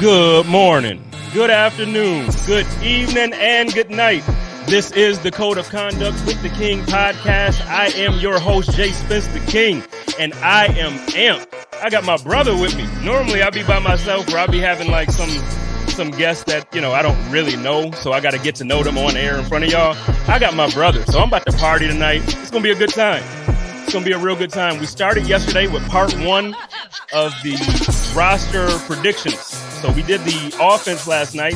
Good morning, good afternoon, good evening, and good night. This is the Code of Conduct with the King podcast. I am your host, JSpenceTheKing, and I am amped. I got my brother with me. Normally, I'd be by myself, or I'd be having like some guests that, I don't really know, so I got to get to know them on air in front of y'all. I got my brother, so I'm about to party tonight. It's going to be a good time. It's going to be a real good time. We started yesterday with part one of the roster predictions. So we did the offense last night.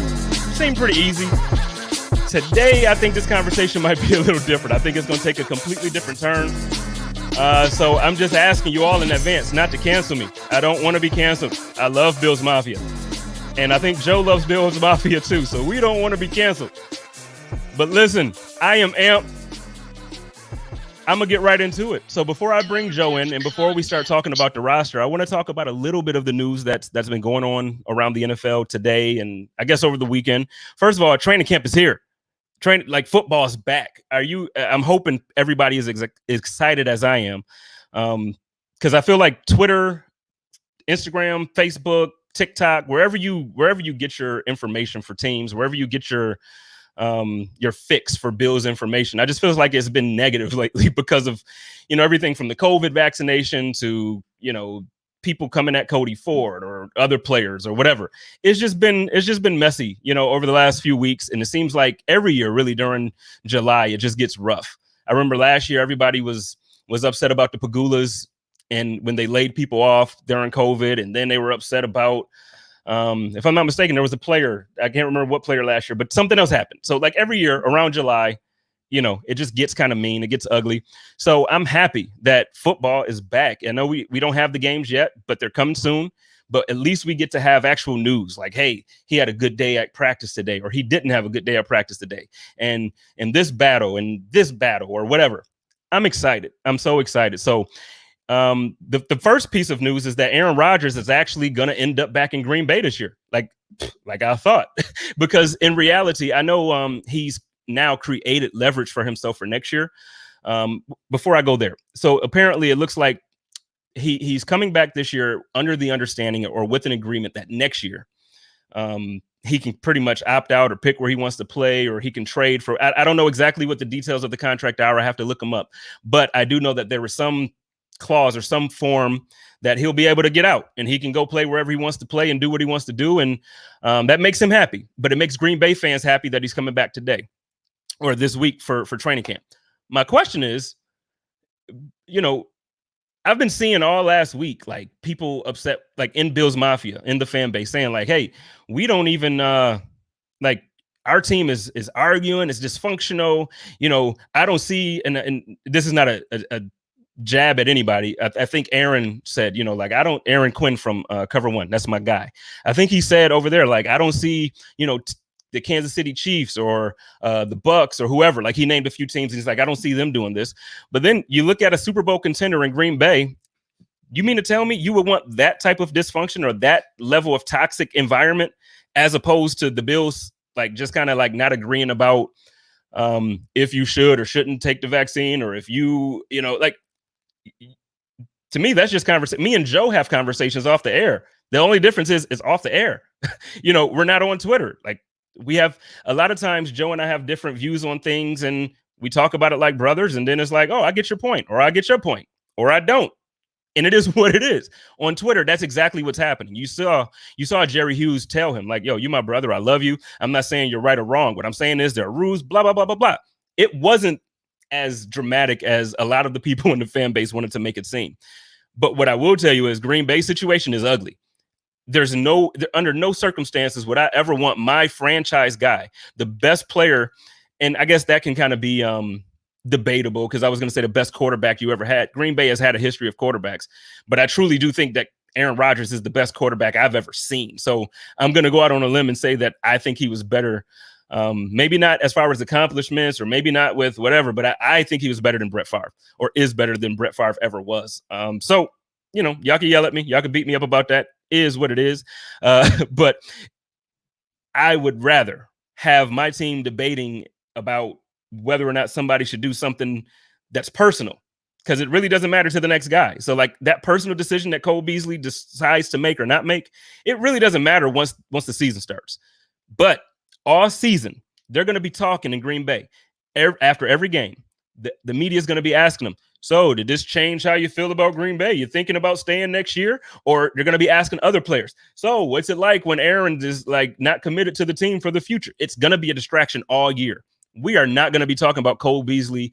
Seemed pretty easy. Today, I think this conversation might be a little different. I think it's going to take a completely different turn. So I'm just asking you all in advance not to cancel me. I don't want to be canceled. I love Bills Mafia. And I think Joe loves Bills Mafia too. So we don't want to be canceled. But listen, I am amped. I'm going to get right into it. So before I bring Joe in and before we start talking about the roster, I want to talk about a little bit of the news that's been going on around the NFL today and I guess over the weekend. First of all, training camp is here. Football is back. I'm hoping everybody is excited as I am. Because I feel like Twitter, Instagram, Facebook, TikTok, wherever you get your information for teams, wherever you get your fix for Bills information, I just feels like it's been negative lately because of, everything from the COVID vaccination to, people coming at Cody Ford or other players or whatever. It's just been messy, over the last few weeks. And it seems like every year really during July, it just gets rough. I remember last year, everybody was upset about the Pagulas and when they laid people off during COVID, and then they were upset about, if I'm not mistaken, there was a player, I can't remember what player last year, but something else happened. So like every year around July, it just gets kind of mean. It gets ugly. So I'm happy that football is back. I know we don't have the games yet, but they're coming soon. But at least we get to have actual news like, hey, he had a good day at practice today, or he didn't have a good day at practice today. And this battle or whatever. I'm excited. I'm so excited. So the first piece of news is that Aaron Rodgers is actually going to end up back in Green Bay this year. Like I thought, because in reality, I know he's now created leverage for himself for next year. Before I go there. So apparently it looks like he's coming back this year under the understanding or with an agreement that next year he can pretty much opt out or pick where he wants to play, or he can trade for, I don't know exactly what the details of the contract are. I have to look them up, but I do know that there was some clause or some form that he'll be able to get out and he can go play wherever he wants to play and do what he wants to do. And that makes him happy, but it makes Green Bay fans happy that he's coming back today or this week for training camp. My question is, I've been seeing all last week, like people upset, like in Bills Mafia, in the fan base saying like, hey, we don't even like our team is arguing. It's dysfunctional. I don't see, and this is not a jab at anybody. I think Aaron said, Aaron Quinn from Cover One, that's my guy. I think he said over there, like, I don't see, the Kansas City Chiefs or the Bucks or whoever, like he named a few teams and he's like, I don't see them doing this. But then you look at a Super Bowl contender in Green Bay. You mean to tell me you would want that type of dysfunction or that level of toxic environment as opposed to the Bills, like just kind of like not agreeing about if you should or shouldn't take the vaccine, or if you, like, to me, that's just conversation. Me and Joe have conversations off the air. The only difference is it's off the air. We're not on Twitter. Like we have a lot of times, Joe and I have different views on things and we talk about it like brothers. And then it's like, oh, I get your point, or I get your point, or I don't. And it is what it is. On Twitter, that's exactly what's happening. You saw Jerry Hughes tell him like, yo, you my brother. I love you. I'm not saying you're right or wrong. What I'm saying is there are rules, blah, blah, blah, blah, blah. It wasn't as dramatic as a lot of the people in the fan base wanted to make it seem. But what I will tell you is Green Bay situation is ugly. Under no circumstances would I ever want my franchise guy, the best player, and I guess that can kind of be debatable because I was going to say the best quarterback you ever had. Green Bay has had a history of quarterbacks, but I truly do think that Aaron Rodgers is the best quarterback I've ever seen. So I'm going to go out on a limb and say that I think he was better. Maybe not as far as accomplishments or maybe not with whatever, but I think he was better than Brett Favre, or is better than Brett Favre ever was. So, y'all can yell at me. Y'all can beat me up about that. Is what it is. But I would rather have my team debating about whether or not somebody should do something that's personal because it really doesn't matter to the next guy. So like that personal decision that Cole Beasley decides to make or not make, it really doesn't matter once the season starts. But all season, they're going to be talking in Green Bay after every game. The media is going to be asking them, so did this change how you feel about Green Bay? You thinking about staying next year? Or you're going to be asking other players, so what's it like when Aaron is like not committed to the team for the future? It's going to be a distraction all year. We are not going to be talking about Cole Beasley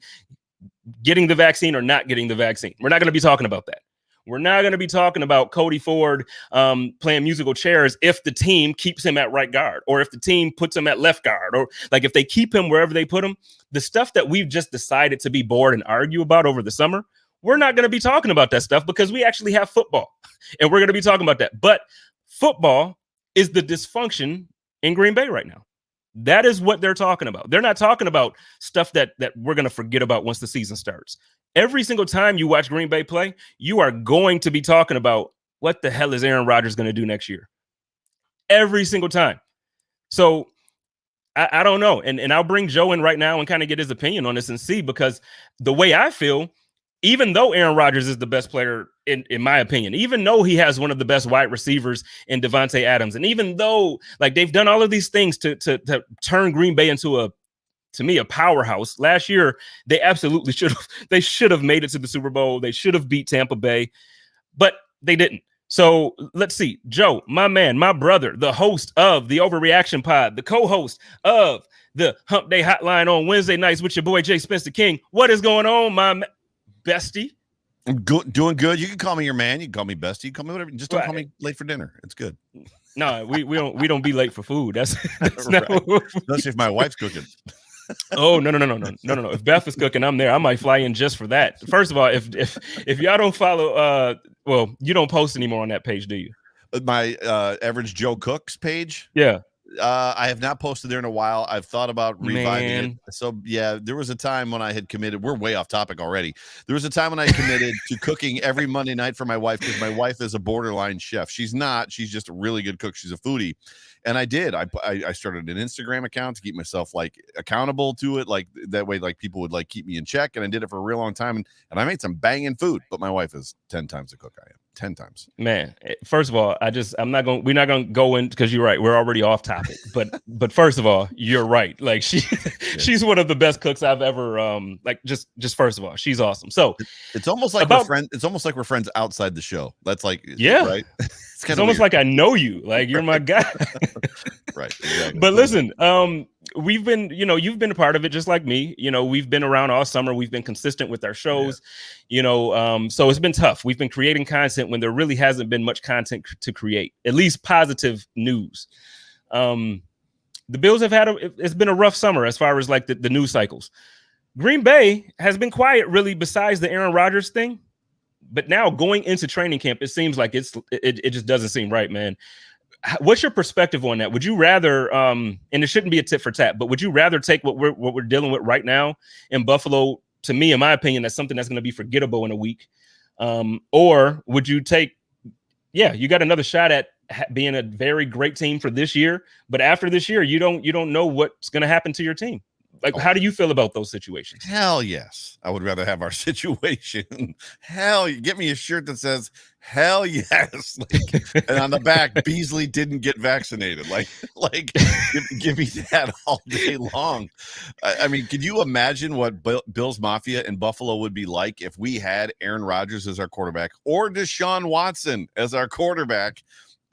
getting the vaccine or not getting the vaccine. We're not going to be talking about that. We're not going to be talking about Cody Ford playing musical chairs if the team keeps him at right guard, or if the team puts him at left guard, or like if they keep him wherever they put him. The stuff that we've just decided to be bored and argue about over the summer, we're not going to be talking about that stuff because we actually have football and we're going to be talking about that. But football is the dysfunction in Green Bay right now. That is what they're talking about. They're not talking about stuff that we're going to forget about once the season starts. Every single time you watch Green Bay play, you are going to be talking about what the hell is Aaron Rodgers going to do next year? Every single time. So I don't know. And I'll bring Joe in right now and kind of get his opinion on this and see, because the way I feel, even though Aaron Rodgers is the best player, in my opinion, even though he has one of the best wide receivers in Devontae Adams, and even though like they've done all of these things to turn Green Bay into a powerhouse last year, they absolutely should have made it to the Super Bowl. They should have beat Tampa Bay, but they didn't. So let's see. Joe, my man, my brother, the host of the Overreaction Pod, the co-host of the Hump Day Hotline on Wednesday nights with your boy JSpenceTheKing. What is going on, my bestie? I'm doing good. You can call me your man. You can call me bestie. You can call me whatever. Just don't call me late for dinner. It's good. No, we don't be late for food. That's right. Especially if my wife's cooking. Oh, no. If Beth is cooking, I'm there. I might fly in just for that. First of all, if y'all don't follow, well, you don't post anymore on that page, do you? My Average Joe Cooks page? Yeah. I have not posted there in a while. I've thought about reviving it. So yeah, there was a time when I had committed. We're way off topic already. There was a time when I committed to cooking every Monday night for my wife, because my wife is a borderline chef. She's not. She's just a really good cook. She's a foodie. And I did. I started an Instagram account to keep myself like accountable to it. Like that way, like people would like keep me in check. And I did it for a real long time. And I made some banging food. But my wife is 10 times the cook I am. 10 times. Man, first of all, we're not going to go in, because you're right. We're already off topic. But first of all, you're right. Like she's one of the best cooks I've ever just first of all, she's awesome. So it's almost like we're friends. It's almost like we're friends outside the show. That's like, yeah, right. It's almost like I know you. Like you're my guy. Right. Exactly. But listen, we've been, you've been a part of it just like me. We've been around all summer. We've been consistent with our shows, so it's been tough. We've been creating content when there really hasn't been much content to create, at least positive news. The Bills have it's been a rough summer as far as like the news cycles. Green Bay has been quiet, really, besides the Aaron Rodgers thing. But now going into training camp, it seems like it just doesn't seem right, man. What's your perspective on that? Would you rather, and it shouldn't be a tit for tat, but would you rather take what we're dealing with right now in Buffalo? To me, in my opinion, that's something that's going to be forgettable in a week. Or would you take, you got another shot at being a very great team for this year, but after this year, you don't know what's going to happen to your team. Like, how do you feel about those situations? Hell yes. I would rather have our situation. Hell, get me a shirt that says, hell yes. Like, and on the back, Beasley didn't get vaccinated. Like give me that all day long. I mean, could you imagine what Bills Mafia in Buffalo would be like if we had Aaron Rodgers as our quarterback or Deshaun Watson as our quarterback?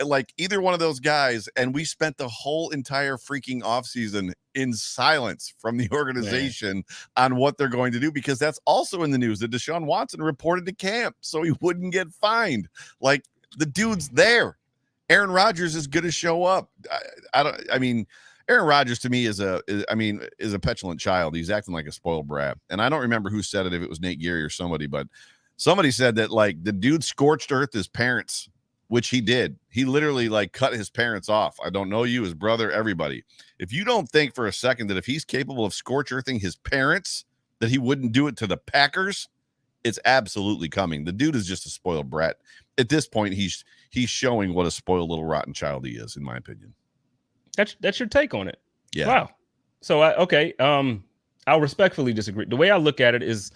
Like either one of those guys, and we spent the whole entire freaking offseason in silence from the organization on what they're going to do, because that's also in the news that Deshaun Watson reported to camp so he wouldn't get fined. Like the dude's there. Aaron Rodgers is going to show up. I mean, Aaron Rodgers to me is a petulant child. He's acting like a spoiled brat. And I don't remember who said it, if it was Nate Geary or somebody, but somebody said that like the dude scorched earth his parents, which he did. He literally like cut his parents off. I don't know you, his brother, everybody. If you don't think for a second that if he's capable of scorch earthing his parents, that he wouldn't do it to the Packers, it's absolutely coming. The dude is just a spoiled brat. At this point, he's showing what a spoiled little rotten child he is, in my opinion. That's your take on it. Yeah. Wow. So I'll respectfully disagree. The way I look at it is,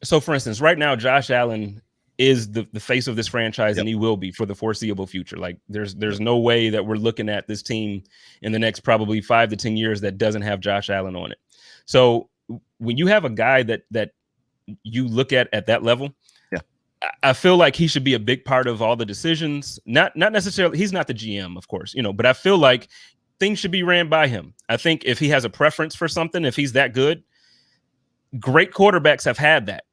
So, for instance, right now, Josh Allen is the face of this franchise, Yep. and he will be for the foreseeable future. Like, there's Yep. no way that we're looking at this team in the next probably 5 to 10 years that doesn't have Josh Allen on it. So, when you have a guy that you look at that level, Yeah. I feel like he should be a big part of all the decisions. Not necessarily, he's not the GM, of course, but I feel like things should be ran by him. I think if he has a preference for something, if he's that good, great quarterbacks have had that.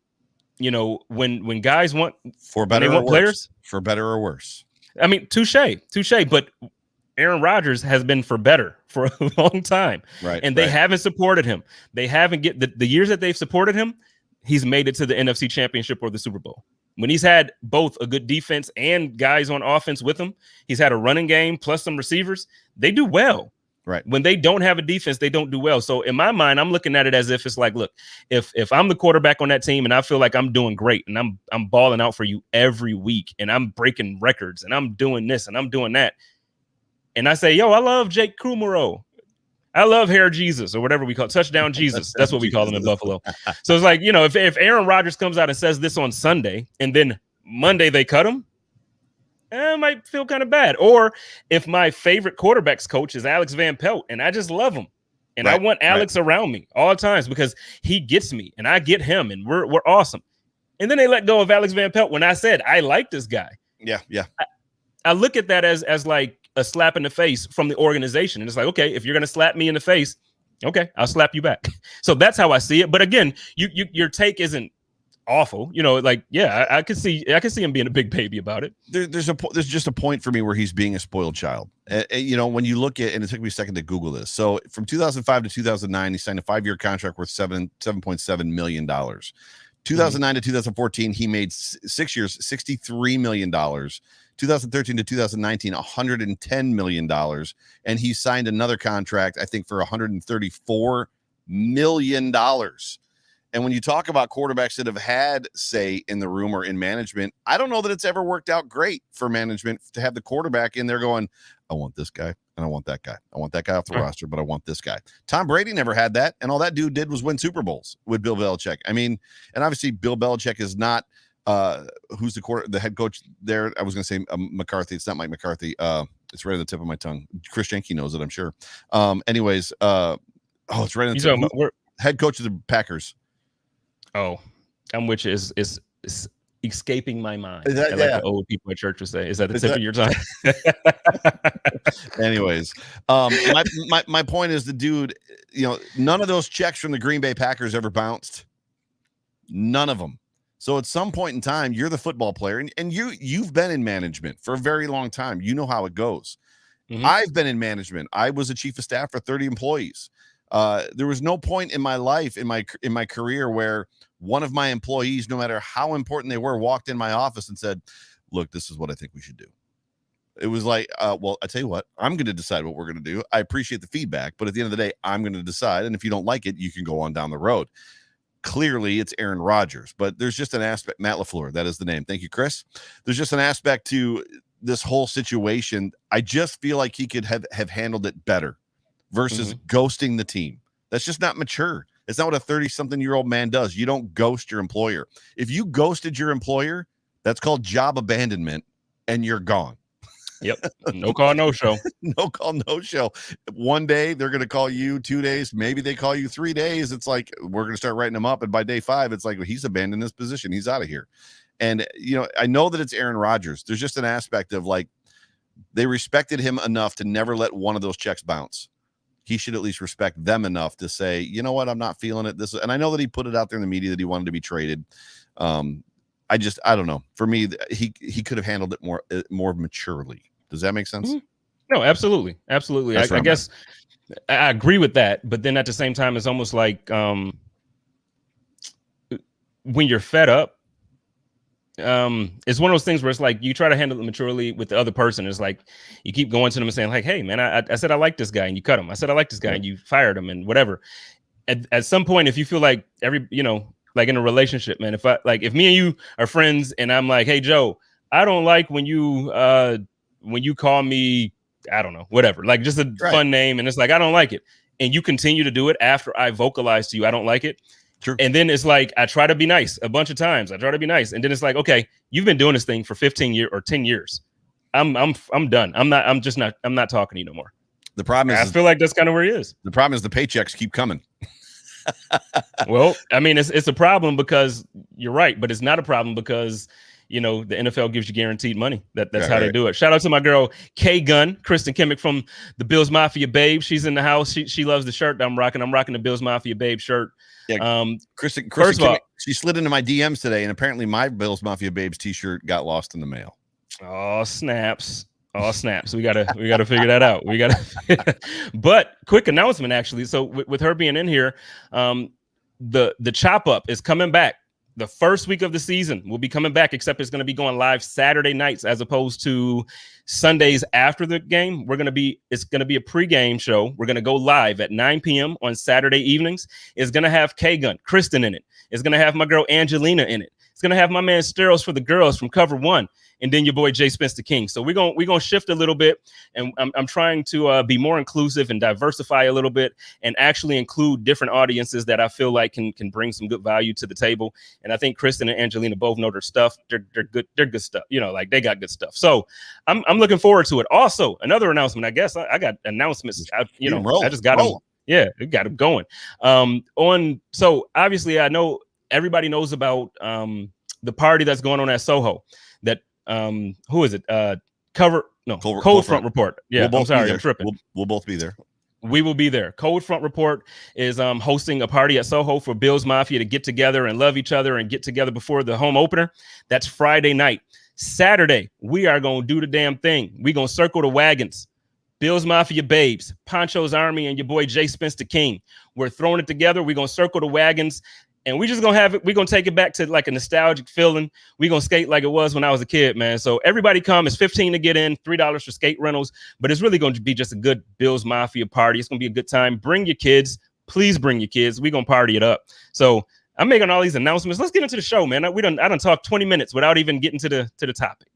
When guys want For better or worse. Players, for better or worse. I mean, touche. But Aaron Rodgers has been for better for a long time, Right? And they haven't supported him. They haven't the years that they've supported him. He's made it to the NFC Championship or the Super Bowl. When he's had both a good defense and guys on offense with him, he's had a running game plus some receivers. They do well. Right. When they don't have a defense, they don't do well. So in my mind, I'm looking at it as if it's like, look, if I'm the quarterback on that team and I feel like I'm doing great and I'm balling out for you every week and I'm breaking records and I'm doing this and I'm doing that, and I say, yo, I love Jake Kumaro, I love Hair Jesus or whatever we call it, Touchdown Jesus. That's what we call him in Buffalo. So it's like, if Aaron Rodgers comes out and says this on Sunday and then Monday they cut him, I might feel kind of bad. Or if my favorite quarterbacks coach is Alex Van Pelt and I just love him and I want Alex around me all times because he gets me and I get him and we're awesome. And then they let go of Alex Van Pelt when I said I like this guy. Yeah. I look at that as like a slap in the face from the organization. And it's like, okay, if you're going to slap me in the face, okay, I'll slap you back. So that's how I see it. But again, your take isn't awful. I could see him being a big baby about it. There's just a point for me where he's being a spoiled child. When you look at, and it took me a second to Google this. So from 2005 to 2009, he signed a 5-year contract worth $7.7 million. 2009 to 2014, he made 6 years, $63 million. 2013 to 2019, $110 million. And he signed another contract, I think, for $134 million. And when you talk about quarterbacks that have had say in the room or in management, I don't know that it's ever worked out great for management to have the quarterback in there going, I want this guy and I want that guy. I want that guy off the roster, but I want this guy. Tom Brady never had that. And all that dude did was win Super Bowls with Bill Belichick. I mean, and obviously Bill Belichick is not who's the head coach there. I was going to say McCarthy. It's not Mike McCarthy. It's right at the tip of my tongue. Chris Jenke knows it, I'm sure. It's right on the tip. Head coach of the Packers. Oh, which is escaping my mind. Like the old people at church would say. Is that the tip of your tongue? Anyways, my point is the dude, none of those checks from the Green Bay Packers ever bounced. None of them. So at some point in time, you're the football player, and you've been in management for a very long time. You know how it goes. Mm-hmm. I've been in management. I was a chief of staff for 30 employees. There was no point in my life, in my career, where one of my employees, no matter how important they were, walked in my office and said, look, this is what I think we should do. It was like, well, I tell you what, I'm going to decide what we're going to do. I appreciate the feedback, but at the end of the day, I'm going to decide. And if you don't like it, you can go on down the road. Clearly it's Aaron Rodgers, but there's just an aspect, Matt LaFleur, that is the name. Thank you, Chris. There's just an aspect to this whole situation. I just feel like he could have handled it better versus ghosting the team. That's just not mature. It's not what a 30-something-year-old man does. You don't ghost your employer. If you ghosted your employer, that's called job abandonment, and you're gone. Yep. No call, no show. No call, no show. One day they're going to call you, 2 days. Maybe they call you 3 days. It's like, we're going to start writing him up. And by day 5, it's like, well, he's abandoned his position. He's out of here. And, I know that it's Aaron Rodgers. There's just an aspect of like, they respected him enough to never let one of those checks bounce. He should at least respect them enough to say, you know what, I'm not feeling it. And I know that he put it out there in the media that he wanted to be traded. I don't know. For me, he could have handled it more maturely. Does that make sense? No, absolutely. Absolutely. I guess I agree with that. But then at the same time, it's almost like when you're fed up, it's one of those things where it's like you try to handle it maturely with the other person. It's like you keep going to them and saying like, hey man, I said I like this guy and you cut him. I said I like this guy and you fired him and whatever. At some point, if you feel like like in a relationship, man, if me and you are friends and I'm like, hey Joe, I don't like when you call me, I don't know, whatever, like just a fun name, and it's like I don't like it, and you continue to do it after I vocalize to you I don't like it, True. And then it's like, I try to be nice a bunch of times. I try to be nice. And then it's like, okay, you've been doing this thing for 15 years or 10 years. I'm done. I'm not talking to you no more. The problem is, I feel like that's kind of where he is. The problem is the paychecks keep coming. Well, I mean, it's a problem because you're right, but it's not a problem because, the NFL gives you guaranteed money. That's how they do it. Shout out to my girl, K Gunn, Kristen Kimmick from the Bills Mafia Babe. She's in the house. She loves the shirt that I'm rocking. I'm rocking the Bills Mafia Babe shirt. Yeah, Kristen first of all, she slid into my DMs today, and apparently my Bills Mafia Babes t-shirt got lost in the mail. Oh, snaps. We gotta figure that out. But quick announcement, actually. So with her being in here, the chop up is coming back. The first week of the season will be coming back, except it's going to be going live Saturday nights as opposed to Sundays after the game. It's going to be a pregame show. We're going to go live at 9 p.m. on Saturday evenings. It's going to have K-Gun, Kristen in it. It's going to have my girl Angelina in it. It's going to have my man Steros for the girls from Cover One. And then your boy JSpenceTheKing. So we're gonna shift a little bit, and I'm trying to be more inclusive and diversify a little bit, and actually include different audiences that I feel like can bring some good value to the table. And I think Kristen and Angelina both know their stuff. They're good stuff. Like they got good stuff. So I'm looking forward to it. Also, another announcement. I guess I got announcements. I just got them. Yeah, we got them going. So obviously I know everybody knows about the party that's going on at Soho. That who is it? Cold Front Report. Yeah, I'm sorry, I'm tripping. We'll both be there. We will be there. Cold Front Report is hosting a party at Soho for Bills Mafia to get together and love each other and get together before the home opener. That's Friday night. Saturday, we are going to do the damn thing. We're going to circle the wagons. Bills Mafia Babes, Poncho's Army, and your boy JSpenceTheKing. We're throwing it together. We're going to circle the wagons. And we just gonna have it. We're gonna take it back to like a nostalgic feeling. We're gonna skate like it was when I was a kid, man. So everybody come. It's $15 to get in, $3 for skate rentals. But it's really going to be just a good Bills Mafia party. It's gonna be a good time. Bring your kids. Please bring your kids. We're gonna party it up. So I'm making all these announcements. Let's get into the show, man. I done talked 20 minutes without even getting to the topic.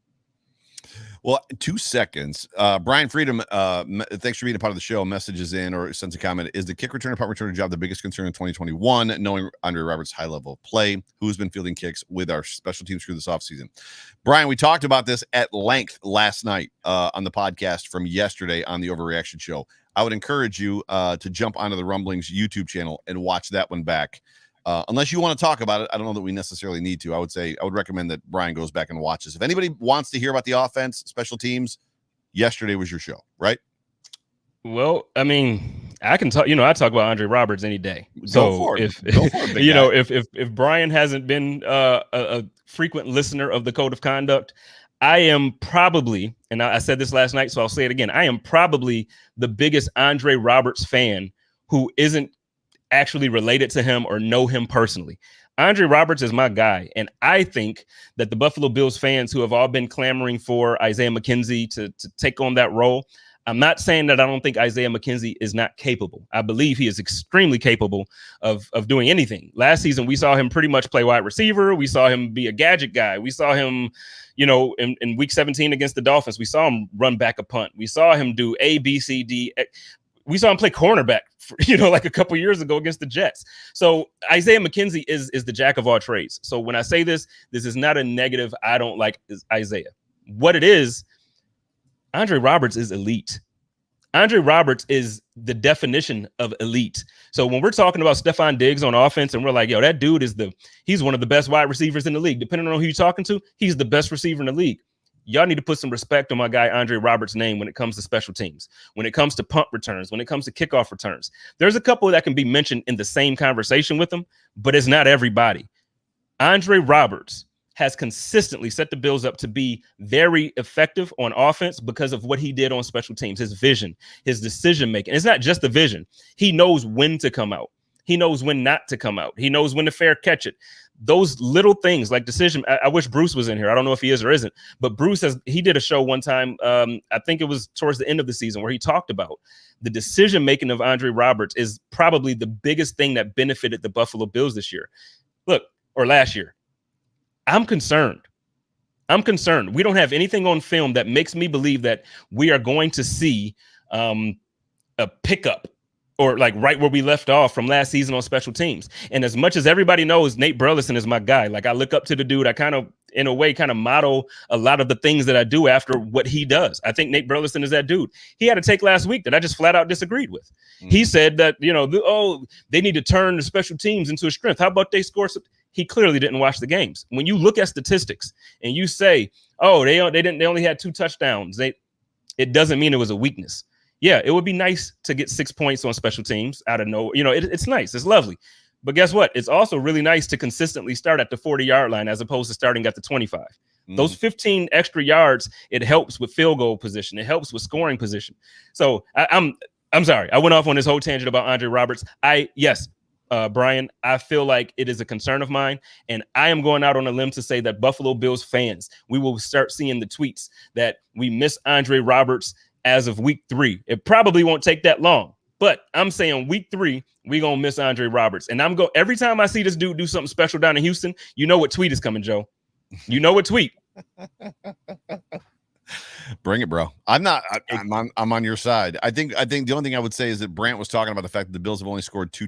Well, 2 seconds. Brian Freedom, thanks for being a part of the show. Messages in or sends a comment. Is the kick returner, punt returner job the biggest concern in 2021? Knowing Andre Roberts' high level of play, who's been fielding kicks with our special teams crew this offseason? Brian, we talked about this at length last night on the podcast from yesterday on the Overreaction Show. I would encourage you to jump onto the Rumblings YouTube channel and watch that one back. Unless you want to talk about it, I don't know that we necessarily need to. I would recommend that Brian goes back and watches. If anybody wants to hear about the offense, special teams, yesterday was your show, right? Well, I mean, I can talk. I talk about Andre Roberts any day. So go for it, if Brian hasn't been a frequent listener of the Code of Conduct, I am probably, and I said this last night, so I'll say it again. I am probably the biggest Andre Roberts fan who isn't actually related to him or know him personally. Andre Roberts is my guy. And I think that the Buffalo Bills fans who have all been clamoring for Isaiah McKenzie to take on that role, I'm not saying that I don't think Isaiah McKenzie is not capable. I believe he is extremely capable of doing anything. Last season, we saw him pretty much play wide receiver. We saw him be a gadget guy. We saw him, in week 17 against the Dolphins, we saw him run back a punt. We saw him do A, B, C, D. We saw him play cornerback, like a couple years ago against the Jets. So Isaiah McKenzie is the jack of all trades. So when I say this is not a negative. I don't like Isaiah. What it is, Andre Roberts is elite. Andre Roberts is the definition of elite. So when we're talking about Stephon Diggs on offense and we're like, yo, that dude he's one of the best wide receivers in the league. Depending on who you're talking to, he's the best receiver in the league. Y'all need to put some respect on my guy Andre Roberts' name when it comes to special teams, when it comes to punt returns, when it comes to kickoff returns. There's a couple that can be mentioned in the same conversation with him, but it's not everybody. Andre Roberts has consistently set the Bills up to be very effective on offense because of what he did on special teams, his vision, his decision-making. It's not just the vision. He knows when to come out. He knows when not to come out. He knows when to fair catch it. Those little things like decision. I wish Bruce was in here. I don't know if he is or isn't, but Bruce he did a show one time. I think it was towards the end of the season where he talked about the decision making of Andre Roberts is probably the biggest thing that benefited the Buffalo Bills this year. Or last year. I'm concerned. We don't have anything on film that makes me believe that we are going to see a pickup or like right where we left off from last season on special teams. And as much as everybody knows Nate Burleson is my guy, like I look up to the dude. I kind of, in a way, kind of model a lot of the things that I do after what he does. I think Nate Burleson is that dude. He had a take last week that I just flat out disagreed with. He said that, they need to turn the special teams into a strength. How about they score some? He clearly didn't watch the games. When you look at statistics and you say, oh, they only had 2 touchdowns. It doesn't mean it was a weakness. Yeah, it would be nice to get 6 points on special teams out of nowhere. It's nice. It's lovely. But guess what? It's also really nice to consistently start at the 40-yard line as opposed to starting at the 25. Those 15 extra yards, it helps with field goal position. It helps with scoring position. So I'm sorry. I went off on this whole tangent about Andre Roberts. Brian, I feel like it is a concern of mine, and I am going out on a limb to say that Buffalo Bills fans, we will start seeing the tweets that we miss Andre Roberts as of week 3. It probably won't take that long, but I'm saying week 3, we're going to miss Andre Roberts. And every time I see this dude do something special down in Houston, you know what tweet is coming, Joe. You know what tweet. Bring it, bro. I'm on your side. I think the only thing I would say is that Brant was talking about the fact that the Bills have only scored 2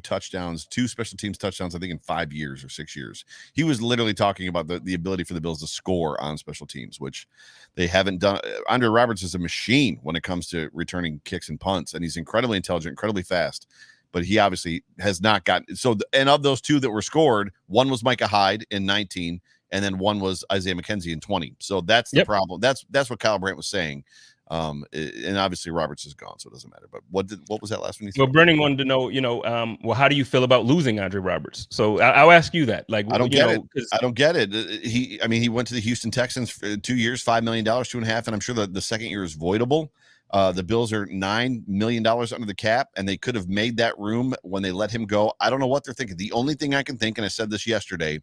special teams touchdowns, I think in 5 years or 6 years. He was literally talking about the ability for the Bills to score on special teams, which they haven't done. Andre Roberts is a machine when it comes to returning kicks and punts, and he's incredibly intelligent, incredibly fast. But he obviously has not gotten and of those 2 that were scored, one was Micah Hyde in 19. And then one was Isaiah McKenzie in 20. So that's the problem. That's what Kyle Brandt was saying. And obviously Roberts is gone, so it doesn't matter. But what was that last one? Well, Brennan wanted to know, how do you feel about losing Andre Roberts? So I'll ask you that. Like, I don't get it. I don't get it. He went to the Houston Texans for 2 years, $5 million, 2.5, and I'm sure the second year is voidable. The Bills are $9 million under the cap, and they could have made that room when they let him go. I don't know what they're thinking. The only thing I can think, and I said this yesterday,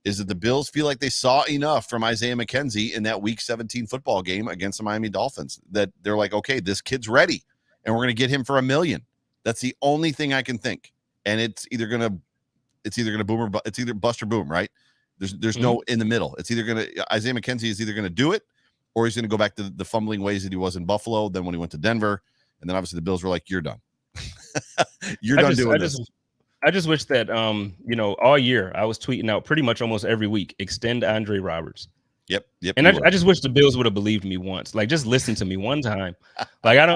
is that the Bills feel like they saw enough from Isaiah McKenzie in that Week 17 football game against the Miami Dolphins that they're like, okay, this kid's ready, and we're going to get him for $1 million. That's the only thing I can think, and it's either gonna boom or it's either bust or boom, right? There's no in the middle. It's either Isaiah McKenzie is either gonna do it, or he's gonna go back to the fumbling ways that he was in Buffalo. Then when he went to Denver, and then obviously the Bills were like, "You're done. You're done doing this." I just wish that, all year I was tweeting out pretty much almost every week, extend Andre Roberts. Yep. And I just wish the Bills would have believed me once. Like, just listen to me one time. Like, I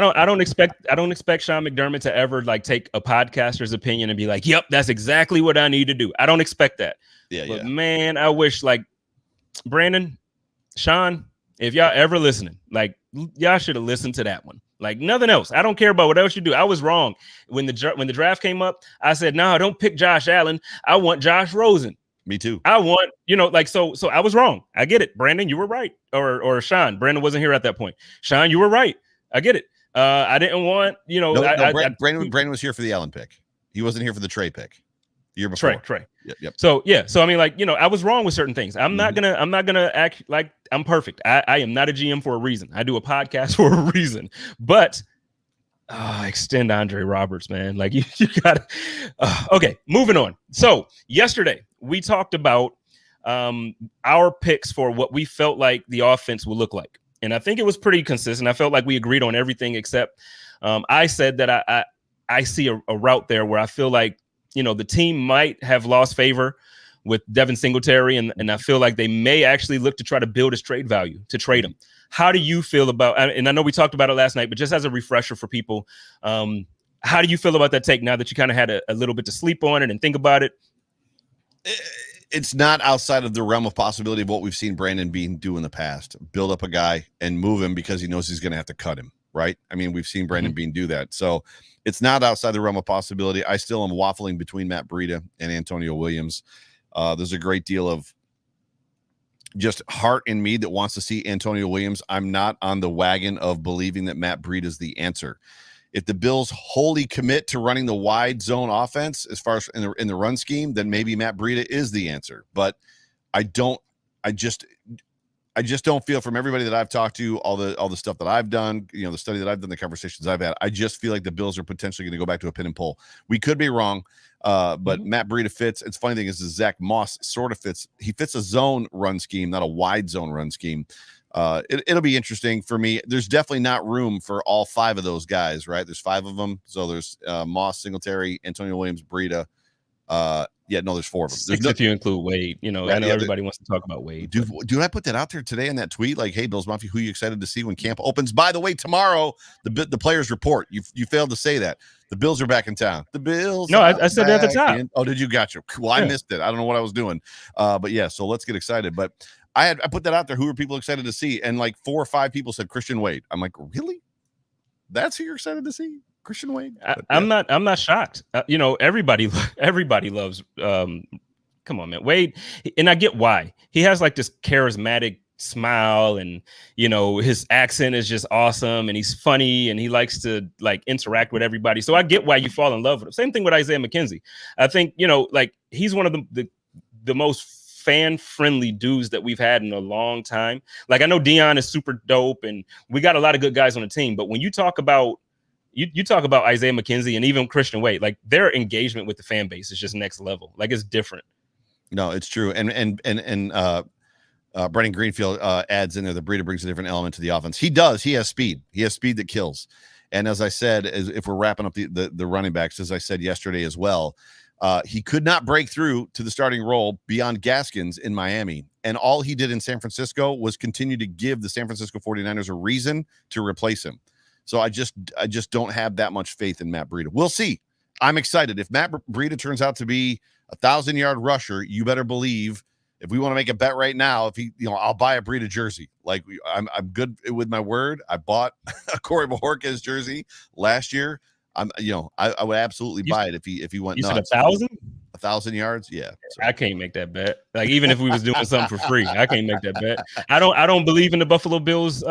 don't expect Sean McDermott to ever like take a podcaster's opinion and be like, "Yep, that's exactly what I need to do." I don't expect that. But man, I wish, like, Brandon, Sean, if y'all ever listening, like, y'all should have listened to that one. Like, nothing else. I don't care about what else you do. I was wrong when the draft came up. I said, no, don't pick Josh Allen. I want Josh Rosen. Me too. I want, so I was wrong. I get it. Brandon, you were right. Or Sean. Brandon wasn't here at that point. Sean, you were right. I get it. I didn't want, Brandon was here for the Allen pick. He wasn't here for the Trey pick. The year before. Trey. Yep. So I mean, like, I was wrong with certain things. I'm not gonna act like I'm perfect. I am not a GM for a reason. I do a podcast for a reason. But extend Andre Roberts, man. Like, you gotta. Okay, moving on. So yesterday we talked about our picks for what we felt like the offense will look like, and I think it was pretty consistent. I felt like we agreed on everything except I said that I see a route there where I feel like, the team might have lost favor with Devin Singletary, and I feel like they may actually look to try to build his trade value to trade him. How do you feel about, and I know we talked about it last night, but just as a refresher for people, how do you feel about that take now that you kind of had a little bit to sleep on it and think about it? It's not outside of the realm of possibility of what we've seen Brandon Beane do in the past. Build up a guy and move him because he knows he's going to have to cut him, right? I mean, we've seen Brandon Beane do that. So it's not outside the realm of possibility. I still am waffling between Matt Breida and Antonio Williams. There's a great deal of just heart in me that wants to see Antonio Williams. I'm not on the wagon of believing that Matt Breida is the answer. If the Bills wholly commit to running the wide zone offense as far as in the run scheme, then maybe Matt Breida is the answer. But I just don't feel, from everybody that I've talked to, all the stuff that I've done, the study that I've done, the conversations I've had, I just feel like the Bills are potentially going to go back to a pin and pull. We could be wrong, but Matt Breida fits. It's funny thing is Zach Moss sort of fits. He fits a zone run scheme, not a wide zone run scheme. It'll be interesting for me. There's definitely not room for all 5 of those guys, right? There's 5 of them. So there's Moss, Singletary, Antonio Williams, Breida. There's 4 of them. There's 6 if you include Wade. I know everybody wants to talk about Wade. Dude, I put that out there today in that tweet. Like, hey, Bills Mafia, who are you excited to see when camp opens? By the way, tomorrow, the players report. You failed to say that. The Bills are back in town. The Bills. No, I said that at the top. Oh, did you? Gotcha. Well, I missed it. I don't know what I was doing. But yeah, so let's get excited. But I put that out there. Who are people excited to see? And like 4 or 5 people said Christian Wade. I'm like, really? That's who you're excited to see? Christian Wade? I'm not shocked. Everybody loves. Come on, man, Wade, and I get why. He has like this charismatic smile, and his accent is just awesome, and he's funny, and he likes to like interact with everybody. So I get why you fall in love with him. Same thing with Isaiah McKenzie. I think like he's one of the most fan-friendly dudes that we've had in a long time. Like I know Dion is super dope, and we got a lot of good guys on the team. But when you talk about you talk about Isaiah McKenzie and even Christian Wade, like their engagement with the fan base is just next level. Like it's different. No, it's true. And Brennan Greenfield adds in there, the Breida brings a different element to the offense. He does. He has speed. He has speed that kills. And as I said, if we're wrapping up the running backs, as I said yesterday as well, he could not break through to the starting role beyond Gaskins in Miami. And all he did in San Francisco was continue to give the San Francisco 49ers a reason to replace him. So I just don't have that much faith in Matt Breida. We'll see. I'm excited. If Matt Breida turns out to be a 1,000-yard rusher, you better believe, if we want to make a bet right now, if he, I'll buy a Breida jersey. Like I'm good with my word. I bought a Corey Bojorquez jersey last year. I would absolutely buy it if he went nuts. You said 1,000? 1,000 yards? Yeah. So. I can't make that bet. Like even if we was doing something for free, I can't make that bet. I don't believe in the Buffalo Bills.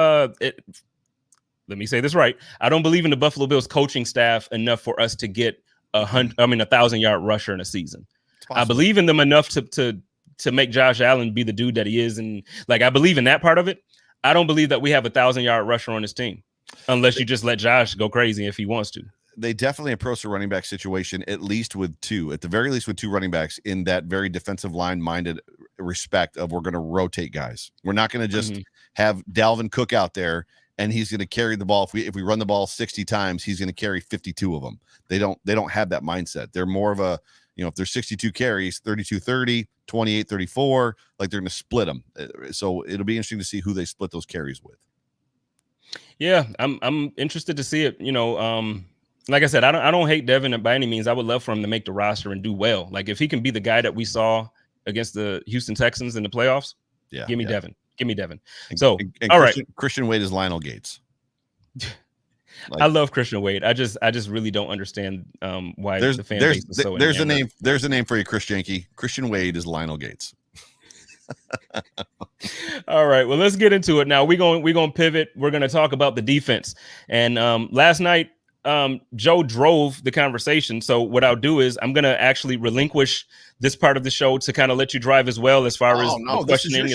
Let me say this right. I don't believe in the Buffalo Bills coaching staff enough for us to get 1,000-yard rusher in a season. I believe in them enough to make Josh Allen be the dude that he is, and like I believe in that part of it. I don't believe that we have 1,000-yard rusher on this team, unless you just let Josh go crazy if he wants to. They definitely approach the running back situation at the very least with 2 running backs in that very defensive line minded respect of we're going to rotate guys. We're not going to just have Dalvin Cook out there and he's going to carry the ball. If we run the ball 60 times, he's going to carry 52 of them. They don't have that mindset. They're more of a, if there's 62 carries, 32-30, 28-34, like they're going to split them. So it'll be interesting to see who they split those carries with. Yeah, I'm interested to see it. Like I said, I don't hate Devin by any means. I would love for him to make the roster and do well. Like if he can be the guy that we saw against the Houston Texans in the playoffs, give me Devin. Give me Devin. So all right, Christian Wade is Lionel Gates. I love Christian Wade. I just really don't understand why the fan base is so. There's a name for you, Chris Janke. Christian Wade is Lionel Gates. All right, well, let's get into it now. We're going to pivot. We're going to talk about the defense. And last night, Joe drove the conversation. So what I'll do is I'm going to actually relinquish this part of the show to kind of let you drive as well, as far as the questioning.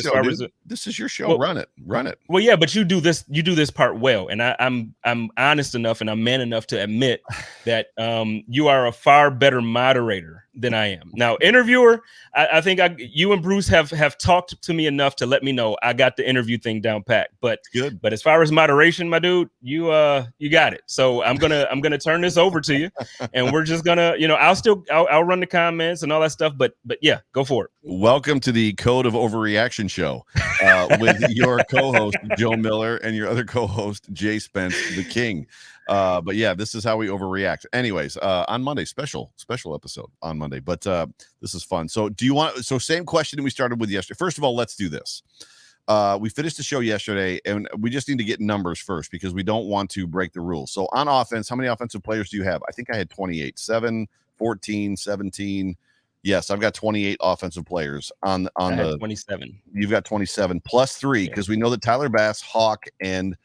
This is your show. Run it. Well, yeah, but you do this part well, and I'm honest enough and I'm man enough to admit that you are a far better moderator than I am. Now, interviewer, I think you and Bruce have talked to me enough to let me know I got the interview thing down pat. But good. But as far as moderation, my dude, you got it. So I'm gonna turn this over to you, and we're just gonna, I'll run the comments and all that stuff. But yeah, go for it. Welcome to the Code of Overreaction show with your co-host Joe Miller and your other co-host JSpenceTheKing. But yeah, this is how we overreact. Anyways, on Monday, special episode on Monday. But this is fun. So same question we started with yesterday. First of all, let's do this. We finished the show yesterday, and we just need to get numbers first because we don't want to break the rules. So on offense, how many offensive players do you have? I think I had 28, 7, 14, 17. Yes, I've got 28 offensive players on the 27. You've got 27 plus 3 because we know that Tyler Bass, Hawk, and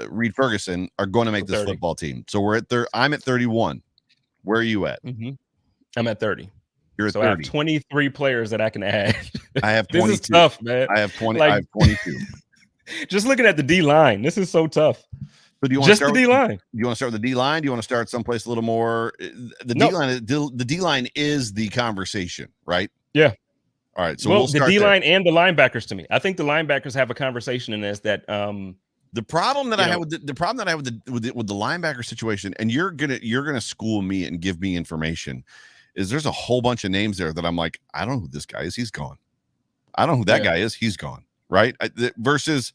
Reed Ferguson are going to make this 30. Football team. So I'm at 31. Where are you at? Mm-hmm. I'm at 30. You're at 30. I have 23 players that I can add. I have 22. This is tough, man. I have 20. I have 22. Just looking at the D line, this is so tough. So do you want just to start the D line? Do you want to start with the D line? Do you want to start someplace a little more? The D line is the conversation, right? Yeah. All right, so well, we'll the start D-line there. and the linebackers to me. I think the linebackers have a conversation in this that The problem that I have with the problem that I have with the linebacker situation, and you're gonna school me and give me information, is there's a whole bunch of names there that I'm like, I don't know who this guy is. He's gone. I don't know who that guy is. He's gone. Right. Versus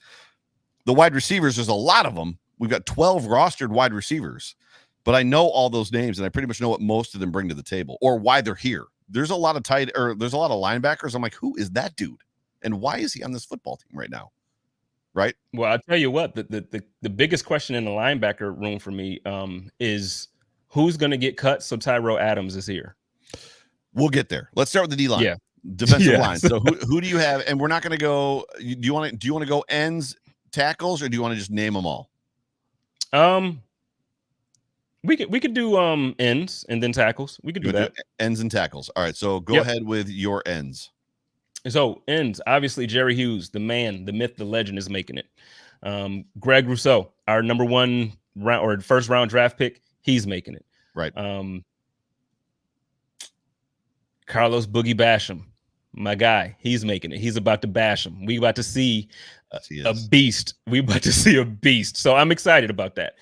the wide receivers, there's a lot of them. We've got 12 rostered wide receivers, but I know all those names and I pretty much know what most of them bring to the table or why they're here. There's a lot of there's a lot of linebackers. I'm like, who is that dude? And why is he on this football team right now? Right. Well, I'll tell you what, the biggest question in the linebacker room for me is who's going to get cut so Tyrell Adams is here. We'll get there. Let's start with the D-line. Yeah. Defensive line. So who do you have? And we're not going to go. Do you want to go ends, tackles, or do you want to just name them all? We could do ends and then tackles. We could do that. Ends and tackles. All right. So go ahead with your ends. So ends, obviously Jerry Hughes, the man, the myth, the legend, is making it. Greg Rousseau, our number 1 round or first round draft pick, he's making it. Right. Carlos Boogie Basham, my guy, he's making it. He's about to bash him. We about to see a beast. We about to see a beast. So I'm excited about that.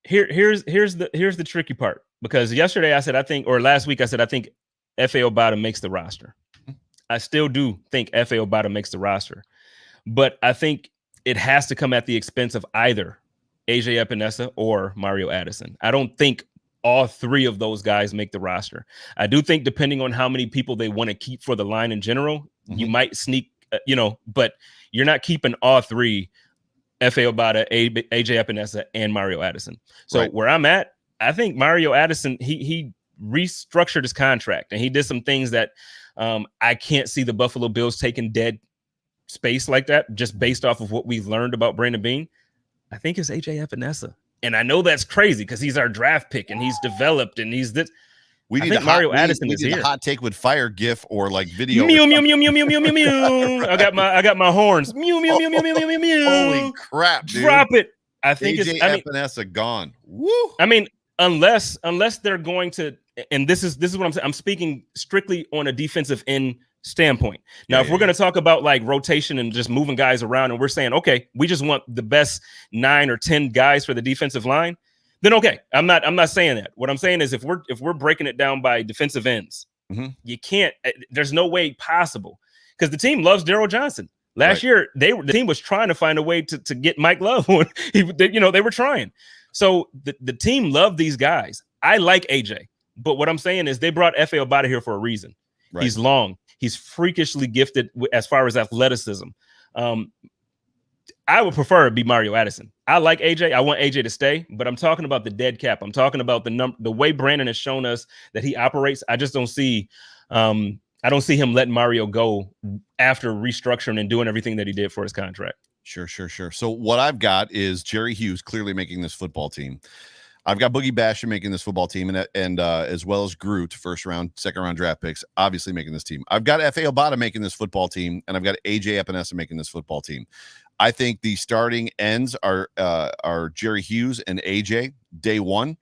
Here's the tricky part, because yesterday I said last week I said I think F.A. Obata makes the roster. I still do think F.A. Obata makes the roster, but I think it has to come at the expense of either AJ Epinesa or Mario Addison. I don't think all 3 of those guys make the roster. I do think depending on how many people they want to keep for the line in general, you might sneak, but you're not keeping all 3, F.A. Obata, AJ Epinesa, and Mario Addison. So where I'm at, I think Mario Addison, he restructured his contract and he did some things that I can't see the Buffalo Bills taking dead space like that, just based off of what we've learned about Brandon Beane. I think it's AJ Epinesa. And I know that's crazy because he's our draft pick and he's developed and he's this. We need Mario Addison is here. A hot take with fire GIF or like video. Mew mew mew mew mew mew mew mew. I got my horns. Mew mew mew mew mew mew mew. Holy crap, dude. Drop it. I think AJ Epinesa gone. Woo. I mean, unless they're going to, and this is what I'm saying. I'm speaking strictly on a defensive end standpoint. Now, if we're going to talk about like rotation and just moving guys around, and we're saying, okay, we just want the best 9 or 10 guys for the defensive line, then okay, I'm not saying that. What I'm saying is if we're breaking it down by defensive ends, you can't. There's no way possible, because the team loves Daryl Johnson. Last year, the team was trying to find a way to get Mike Love. They were trying. So the team loved these guys. I like AJ, but what I'm saying is they brought F.A. Obata here for a reason. Right. He's long. He's freakishly gifted as far as athleticism. I would prefer it be Mario Addison. I like AJ. I want AJ to stay, but I'm talking about the dead cap. I'm talking about the way Brandon has shown us that he operates. I just don't see. I don't see him letting Mario go after restructuring and doing everything that he did for his contract. Sure. So what I've got is Jerry Hughes clearly making this football team. I've got Boogie Basham making this football team, and as well as Groot, first round, second round draft picks, obviously making this team. I've got F.A. Obata making this football team, and I've got AJ Epinesa making this football team. I think the starting ends are Jerry Hughes and AJ day one.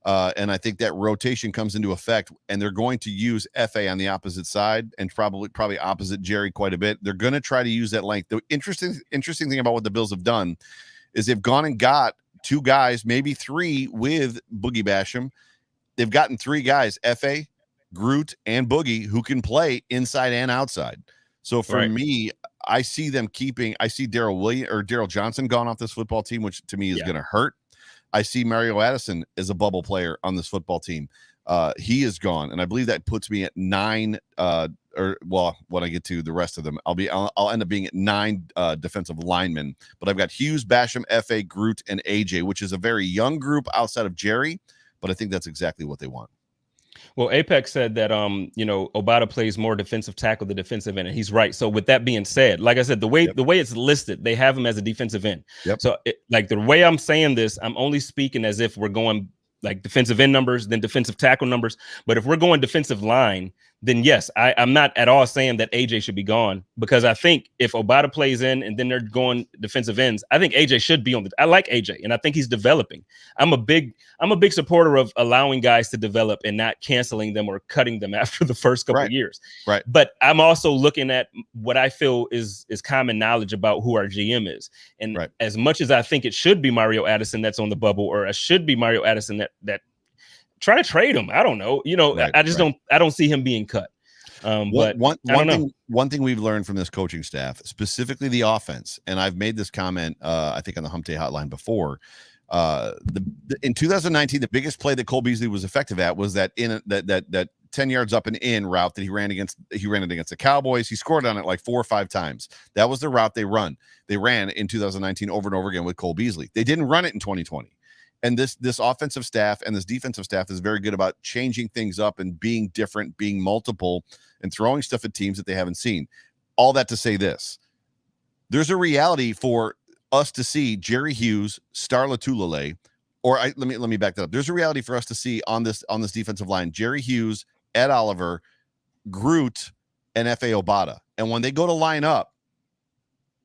And I think that rotation comes into effect, and they're going to use FA on the opposite side and probably opposite Jerry quite a bit. They're going to try to use that length. The interesting thing about what the Bills have done is they've gone and got 2 guys, maybe 3 with Boogie Basham. They've gotten 3 guys, FA, Groot, and Boogie, who can play inside and outside. So for me, I see them I see Daryl Johnson gone off this football team, which to me is going to hurt. I see Mario Addison as a bubble player on this football team. He is gone, and I believe that puts me at 9. When I get to the rest of them, I'll end up being at 9 defensive linemen. But I've got Hughes, Basham, FA, Groot, and AJ, which is a very young group outside of Jerry. But I think that's exactly what they want. Well, Apex said that Obata plays more defensive tackle than defensive end, and he's right. So with that being said, like I said, the way it's listed, they have him as a defensive end. Yep. So the way I'm saying this, I'm only speaking as if we're going like defensive end numbers, then defensive tackle numbers. But if we're going defensive line, then yes, I'm not at all saying that AJ should be gone, because I think if Obata plays in and then they're going defensive ends, I think AJ should be on I like AJ, and I think he's developing. I'm a big supporter of allowing guys to develop and not canceling them or cutting them after the first couple of years. Right. But I'm also looking at what I feel is common knowledge about who our GM is. And as much as I think it should be Mario Addison that's on the bubble, or it should be Mario Addison that try to trade him. I don't know. I just don't see him being cut. But one thing we've learned from this coaching staff, specifically the offense, and I've made this comment, I think on the Hump Day Hotline before. In 2019, the biggest play that Cole Beasley was effective at was that 10 yards up and in route that he ran against the Cowboys. He scored on it like 4 or 5 times. That was the route they ran in 2019 over and over again with Cole Beasley. They didn't run it in 2020. And this offensive staff and this defensive staff is very good about changing things up and being different, being multiple, and throwing stuff at teams that they haven't seen. All that to say this: there's a reality for us to see Jerry Hughes, Star Latulele, let me back that up. There's a reality for us to see on this defensive line: Jerry Hughes, Ed Oliver, Groot, and F.A. Obata. And when they go to line up,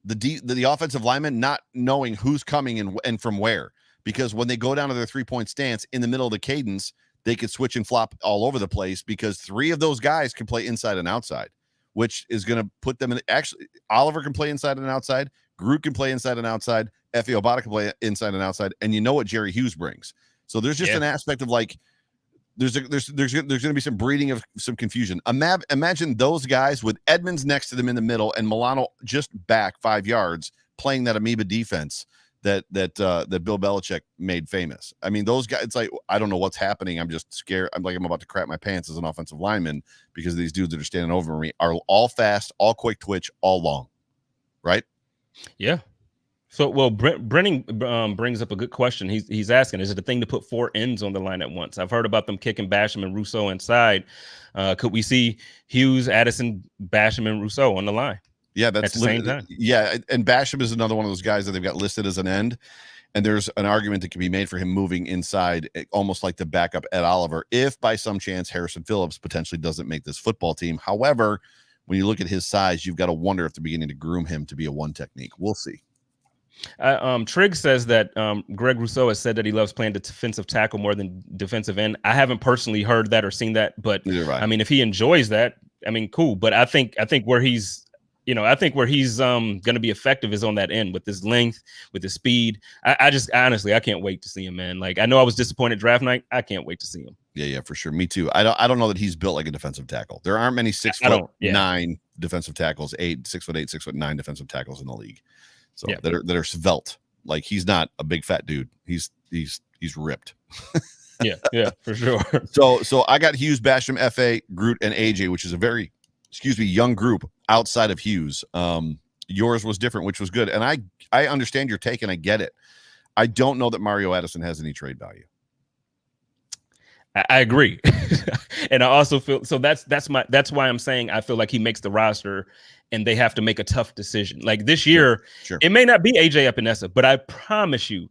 the offensive linemen not knowing who's coming and from where. Because when they go down to their 3-point stance in the middle of the cadence, they could switch and flop all over the place, because 3 of those guys can play inside and outside, which is going to put them in. Actually, Oliver can play inside and outside. Groot can play inside and outside. F.A. Obata can play inside and outside. And you know what Jerry Hughes brings. So there's just an aspect of like, there's going to be some breeding of some confusion. Imagine those guys with Edmonds next to them in the middle and Milano just back 5 yards playing that amoeba defense that Bill Belichick made famous. I mean, those guys, it's like, I don't know what's happening. I'm just scared. I'm about to crap my pants as an offensive lineman, because these dudes that are standing over me are all fast, all quick twitch, all long. Right? Yeah. So, well, Brennan brings up a good question. He's asking, is it a thing to put 4 ends on the line at once? I've heard about them kicking Basham and Rousseau inside. Could we see Hughes, Addison, Basham, and Rousseau on the line? Yeah, that's at the same time. Yeah, and Basham is another one of those guys that they've got listed as an end, and there's an argument that can be made for him moving inside, almost like the backup Ed Oliver, if by some chance Harrison Phillips potentially doesn't make this football team. However, when you look at his size, you've got to wonder if they're beginning to groom him to be a one technique. We'll see. Trigg says that Greg Rousseau has said that he loves playing defensive tackle more than defensive end. I haven't personally heard that or seen that, but I mean, if he enjoys that, I mean, cool. But I think where he's going to be effective is on that end with his length, with his speed. I honestly, I can't wait to see him, man. Like, I know I was disappointed draft night. I can't wait to see him. Yeah, for sure. Me too. I don't know that he's built like a defensive tackle. There aren't many 6'9" defensive tackles, 6'8", 6'9" defensive tackles in the league. So that are svelte. Like, he's not a big fat dude. He's ripped. yeah, for sure. So I got Hughes, Basham, F.A., Groot, and AJ, which is a very young group outside of Hughes. Yours was different, which was good. And I understand your take and I get it. I don't know that Mario Addison has any trade value. I agree. And I also feel, so that's why I'm saying I feel like he makes the roster and they have to make a tough decision. Like this year, sure. It may not be AJ Epinesa, but I promise you,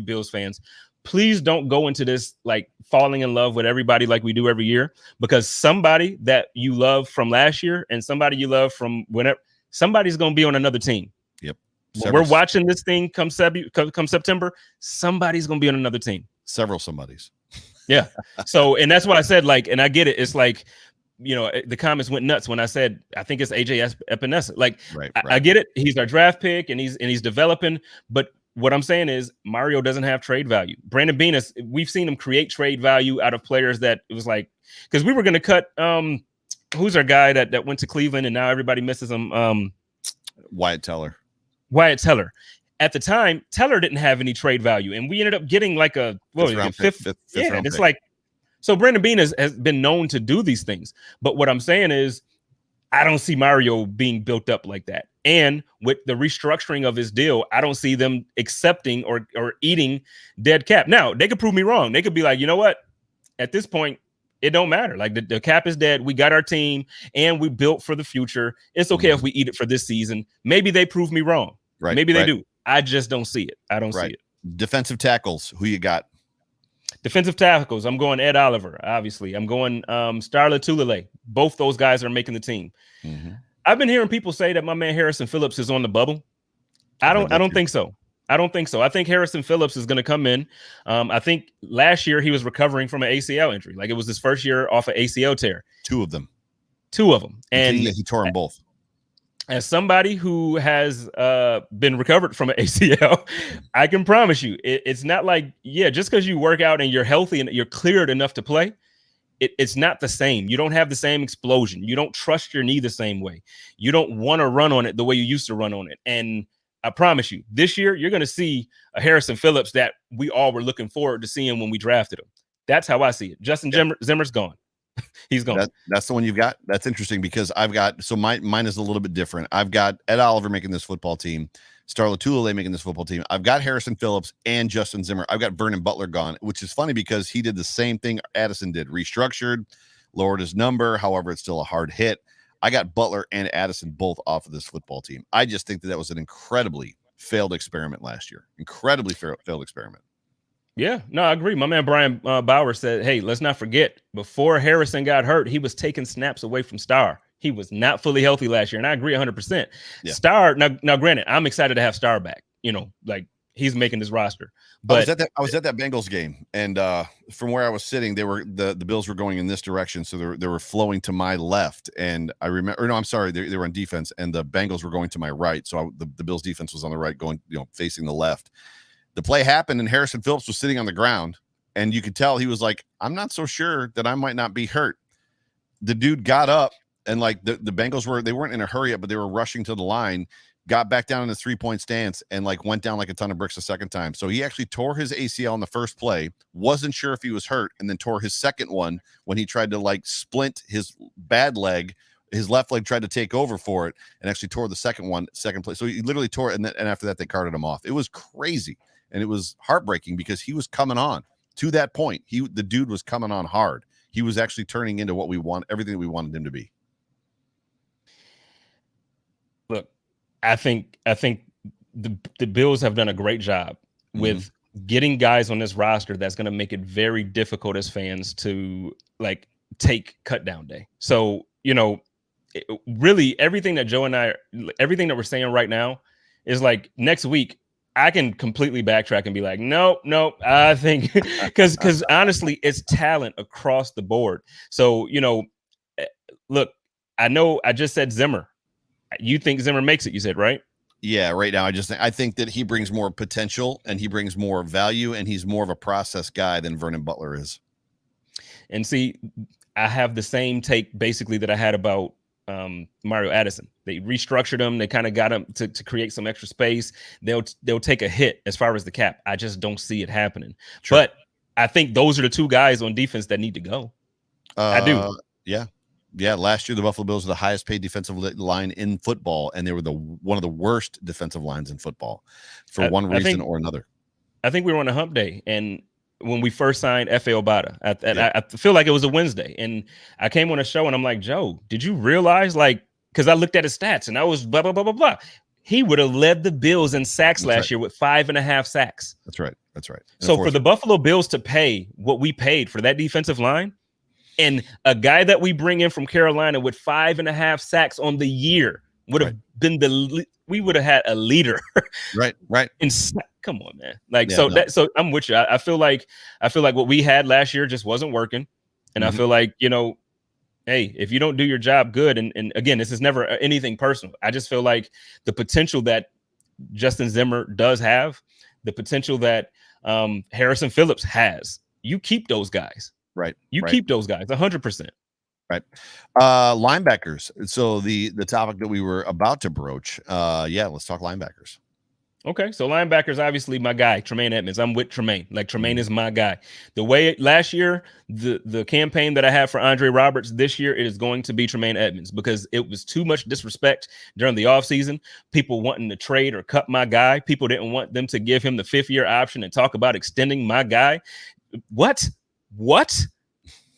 Bills fans, please don't go into this like falling in love with everybody like we do every year, because somebody that you love from last year and somebody you love from whenever, somebody's going to be on another team. Yep. When we're watching this thing come September, somebody's going to be on another team. Several somebodies. Yeah. So, and that's what I said, like, and I get it. It's like, you know, the comments went nuts when I said, I think it's AJ Epinesa. Like, right. I get it. He's our draft pick and he's developing, but what I'm saying is Mario doesn't have trade value. Brandon Beane we've seen him create trade value out of players that it was like, because we were going to cut, who's our guy that went to Cleveland and now everybody misses him? Wyatt Teller. At the time, Teller didn't have any trade value, and we ended up getting like a fifth round pick. Like, so Brandon Beane has been known to do these things. But what I'm saying is, I don't see Mario being built up like that. And with the restructuring of his deal, I don't see them accepting or eating dead cap. Now, they could prove me wrong. They could be like, you know what? At this point, it don't matter. Like the cap is dead. We got our team, and we built for the future. It's okay if we eat it for this season. Maybe they prove me wrong. Right. Maybe they do. I just don't see it. I don't see it. Defensive tackles, who you got? Defensive tackles, I'm going Ed Oliver, obviously. I'm going Starla Tulele. Both those guys are making the team. Mm-hmm. I've been hearing people say that my man Harrison Phillips is on the bubble. I don't think so. I don't think so. I think Harrison Phillips is going to come in. I think last year he was recovering from an ACL injury. Like, it was his first year off an ACL tear. Two of them. And he tore them both. As somebody who has been recovered from an ACL, I can promise you, it's not like, just because you work out and you're healthy and you're cleared enough to play, it's not the same. You don't have the same explosion. You don't trust your knee the same way. You don't want to run on it the way you used to run on it. And I promise you, this year, you're going to see a Harrison Phillips that we all were looking forward to seeing when we drafted him. That's how I see it. Justin Zimmer's gone. He's gone. That's the one you've got. That's interesting because I've got, so mine is a little bit different. I've got Ed Oliver making this football team, Starla Tulele making this football team. I've got Harrison Phillips and Justin Zimmer. I've got Vernon Butler gone, which is funny because he did the same thing Addison did, restructured, lowered his number. However, it's still a hard hit. I got Butler and Addison both off of this football team. I just think that was an incredibly failed experiment last year. Incredibly failed experiment. Yeah, no, I agree. My man Brian Bauer said, hey, let's not forget, before Harrison got hurt, he was taking snaps away from Star. He was not fully healthy last year, and I agree 100%. Yeah. Star, now, granted, I'm excited to have Star back. Like, he's making this roster. But I was at that Bengals game, and from where I was sitting, they were the Bills were going in this direction, so they were flowing to my left, and I remember, no, I'm sorry, they were on defense, and the Bengals were going to my right, so the Bills defense was on the right, going facing the left. The play happened, and Harrison Phillips was sitting on the ground, and you could tell he was like, I'm not so sure that I might not be hurt. The dude got up, and like the Bengals weren't in a hurry up, but they were rushing to the line, got back down in a 3-point stance, and like went down like a ton of bricks a second time. So he actually tore his ACL in the first play, wasn't sure if he was hurt, and then tore his second one when he tried to like splint his bad leg. His left leg tried to take over for it and actually tore the second play. So he literally tore it, and after that they carted him off. It was crazy. And it was heartbreaking because he was coming on to that point. The dude was coming on hard. He was actually turning into what we want, everything that we wanted him to be. Look, I think the Bills have done a great job with getting guys on this roster that's going to make it very difficult as fans to like take cut down day. So, really everything that Joe and everything that we're saying right now is like next week, I can completely backtrack and be like, nope. I think because honestly, it's talent across the board. So, look, I know I just said Zimmer. You think Zimmer makes it, you said, right? Yeah, right now I think that he brings more potential and he brings more value, and he's more of a process guy than Vernon Butler is. And see, I have the same take basically that I had about Mario Addison. They restructured him. They kind of got him to create some extra space. They'll take a hit as far as the cap. I just don't see it happening. Sure. But I think those are the two guys on defense that need to go. I do. Yeah. Last year, the Buffalo Bills were the highest paid defensive line in football, and they were one of the worst defensive lines in football for one reason or another. I think we were on a hump day, and when we first signed Efe Obada, I feel like it was a Wednesday, and I came on a show and I'm like, Joe, did you realize, like, because I looked at his stats and I was blah, blah, blah, blah, blah. He would have led the Bills in sacks last year with 5.5 sacks. That's right. So for the Buffalo Bills to pay what we paid for that defensive line, and a guy that we bring in from Carolina with 5.5 sacks on the year would have been we would have had a leader. Right. Come on, man. So I'm with you. I feel like what we had last year just wasn't working. And I feel like, hey, if you don't do your job good, and again, this is never anything personal. I just feel like the potential that Justin Zimmer does have, the potential that Harrison Phillips has, you keep those guys. Right. Keep those guys 100%. Right. Linebackers. So the topic that we were about to broach. Let's talk linebackers. Okay, so linebackers, obviously my guy, Tremaine Edmonds. I'm with Tremaine. Like, Tremaine is my guy. The way last year, the campaign that I had for Andre Roberts this year, it is going to be Tremaine Edmonds, because it was too much disrespect during the offseason. People wanting to trade or cut my guy. People didn't want them to give him the 5th-year option and talk about extending my guy. What?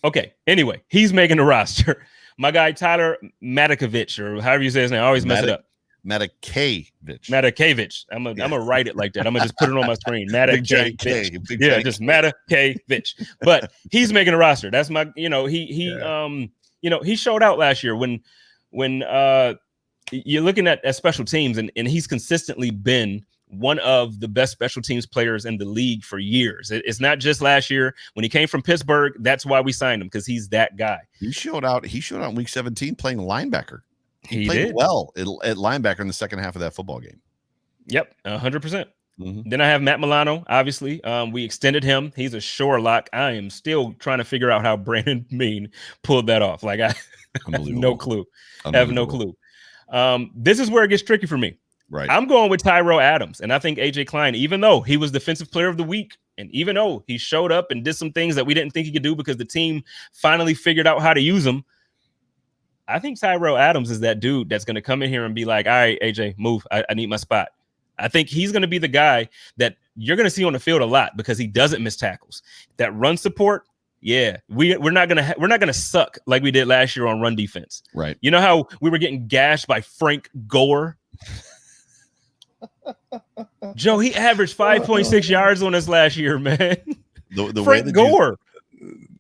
Okay, anyway, he's making the roster. My guy, Tyler Matakovich, or however you say his name, I always mess it up. Matakevich. I'm gonna write it like that. I'm gonna just put it on my screen. Matakevich. Just Matakevich. But he's making a roster. That's my, he showed out last year when you're looking at special teams, and he's consistently been one of the best special teams players in the league for years. It's not just last year when he came from Pittsburgh. That's why we signed him, because he's that guy. He showed out in week 17 playing linebacker. He played did well at linebacker in the second half of that football game. Yep, 100%. Then I have Matt Milano. Obviously, we extended him. He's a sure lock. I am still trying to figure out how Brandon Beane pulled that off. Like, I have no clue. This is where it gets tricky for me. Right. I'm going with Tyrell Adams, and I think AJ Klein, even though he was Defensive Player of the Week, and even though he showed up and did some things that we didn't think he could do because the team finally figured out how to use him, I think Tyrell Adams is that dude that's going to come in here and be like, all right, AJ, move. I need my spot. I think he's going to be the guy that you're going to see on the field a lot because he doesn't miss tackles. That run support, yeah, we're not gonna suck like we did last year on run defense. Right. You know how we were getting gashed by Frank Gore? Joe, he averaged 5.6 yards on us last year, man. The Frank Gore.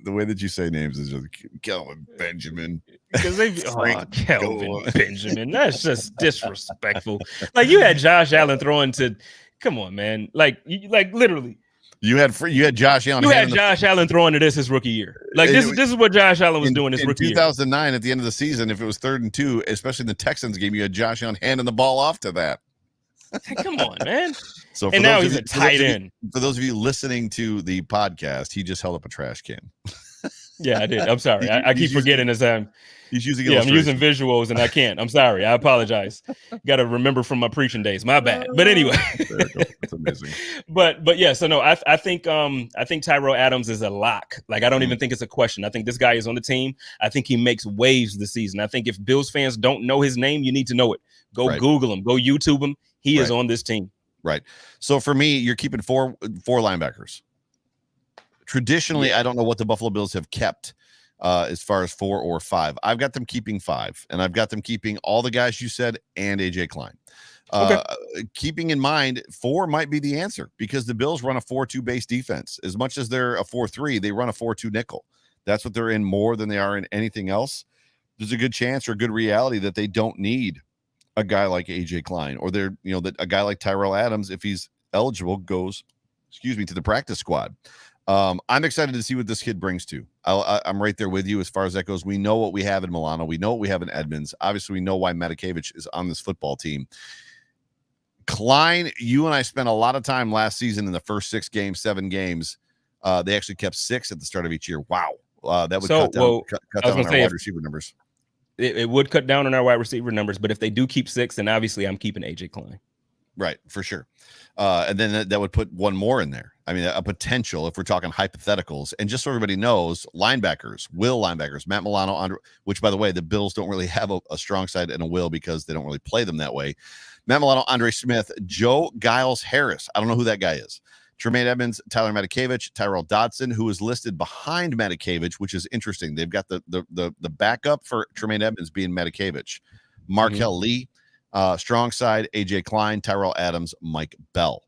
The way that you say names is just Kelvin Benjamin. Because Kelvin Benjamin. That's just disrespectful. Like, you had Josh Allen throwing to, come on, man. Like literally. You had Josh Allen. You had Josh Allen throwing to this his rookie year. Like, this is what Josh Allen was doing his rookie year. In 2009, at the end of the season, if it was 3rd and 2, especially in the Texans game, you had Josh Allen handing the ball off to that. Come on, man. So and now he's a tight end. For those of you listening to the podcast, he just held up a trash can. Yeah, I did. I'm sorry. I keep forgetting as he's using I'm using visuals and I can't. I'm sorry. I apologize. Got to remember from my preaching days. My bad. But anyway, that's amazing. But yeah. So no, I think Tyrell Adams is a lock. Like, I don't even think it's a question. I think this guy is on the team. I think he makes waves this season. I think if Bills fans don't know his name, you need to know it. Go Google him. Go YouTube him. He is on this team. Right. So for me, you're keeping four linebackers. Traditionally, I don't know what the Buffalo Bills have kept as far as 4 or 5. I've got them keeping 5, and I've got them keeping all the guys you said and AJ Klein. Keeping in mind, 4 might be the answer because the Bills run a 4-2 base defense. As much as they're a 4-3, they run a 4-2 nickel. That's what they're in more than they are in anything else. There's a good chance or a good reality that they don't need a guy like AJ Klein, or that a guy like Tyrell Adams, if he's eligible, goes, to the practice squad. I'm excited to see what this kid brings to. I'm right there with you as far as that goes. We know what we have in Milano. We know what we have in Edmonds. Obviously, we know why Matakevich is on this football team. Klein, you and I spent a lot of time last season in the first 7 games. They actually kept 6 at the start of each year. Wow. That would cut down on our wide receiver numbers. It would cut down on our wide receiver numbers, but if they do keep 6, then obviously I'm keeping AJ Klein. Right, for sure. And then that would put one more in there. I mean, a potential, if we're talking hypotheticals. And just so everybody knows, linebackers, Matt Milano, which, by the way, the Bills don't really have a strong side and a will because they don't really play them that way. Matt Milano, Andre Smith, Joe Giles-Harris. I don't know who that guy is. Tremaine Edmonds, Tyler Matakevich, Tyrell Dodson, who is listed behind Matakevich, which is interesting. They've got the backup for Tremaine Edmonds being Matakevich. Markel Lee, strong side, AJ Klein, Tyrell Adams, Mike Bell.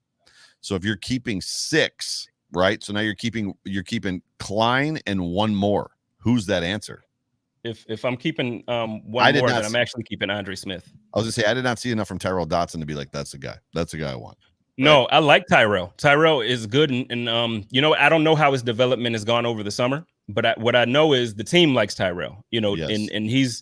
So if you're keeping 6, right? So now you're keeping Klein and one more. Who's that answer? If I'm keeping one more, then I'm actually keeping Andre Smith. I was gonna say I did not see enough from Tyrell Dodson to be like, that's the guy. That's the guy I want. No, I like Tyrell. Tyrell is good, and I don't know how his development has gone over the summer, but what I know is the team likes Tyrell. Yes. and he's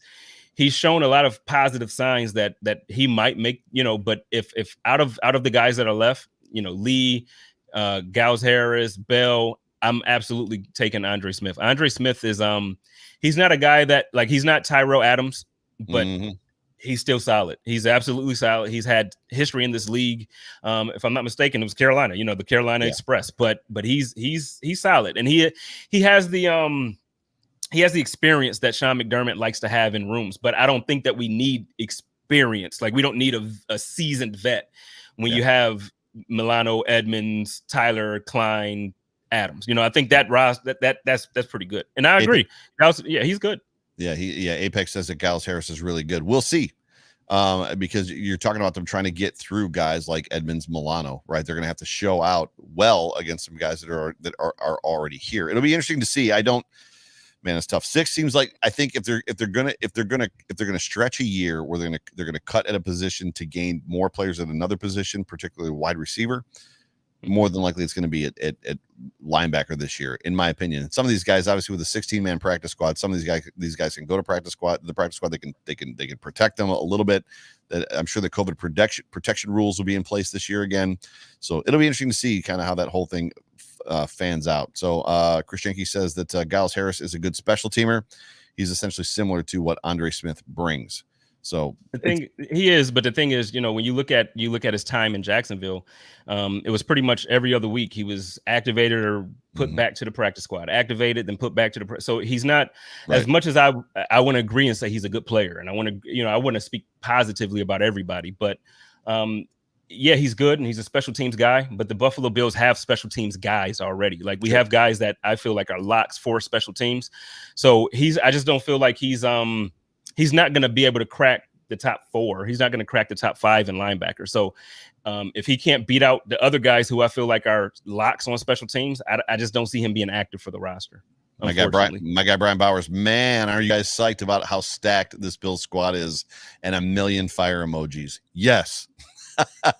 shown a lot of positive signs that he might make. But if out of the guys that are left, Lee, Giles-Harris, Bell, I'm absolutely taking Andre Smith. Andre Smith is he's not a guy that, like, he's not Tyrell Adams, but he's still solid. He's absolutely solid. He's had history in this league. If I'm not mistaken, it was Carolina, the Carolina Express, but he's solid. And he has the experience that Sean McDermott likes to have in rooms, but I don't think that we need experience. Like, we don't need a seasoned vet when you have Milano, Edmonds, Tyler, Klein, Adams. I think that's pretty good. And I agree. He's good. Yeah, Apex says that Giles-Harris is really good. We'll see. because you're talking about them trying to get through guys like Edmonds, Milano, right? They're going to have to show out well against some guys that are already here. It'll be interesting to see. Man, it's tough. 6 seems like, I think if they're gonna stretch a year where they're gonna cut at a position to gain more players at another position, particularly wide receiver, more than likely it's going to be at linebacker this year, in my opinion. Some of these guys, obviously, with a 16-man practice squad, some of these guys can go to practice squad. The practice squad, they can protect them a little bit. I'm sure the COVID protection rules will be in place this year again, so it'll be interesting to see kind of how that whole thing fans out. So Chris Jenke says that Giles Harris is a good special teamer. He's essentially similar to what Andre Smith brings. So the thing is, when you look at his time in Jacksonville, it was pretty much every other week he was activated or put back to the practice squad, activated, then put back to the. So he's not as much as I want to agree and say he's a good player, and I want to speak positively about everybody, but yeah, he's good and he's a special teams guy. But the Buffalo Bills have special teams guys already. Like we have guys that I feel like are locks for special teams. So I just don't feel like he's not going to be able to crack the top 4. He's not going to crack the top 5 in linebacker. So if he can't beat out the other guys who I feel like are locks on special teams, I just don't see him being active for the roster. My guy Brian Bowers, man, are you guys psyched about how stacked this Bills squad is? And a million fire emojis. Yes. I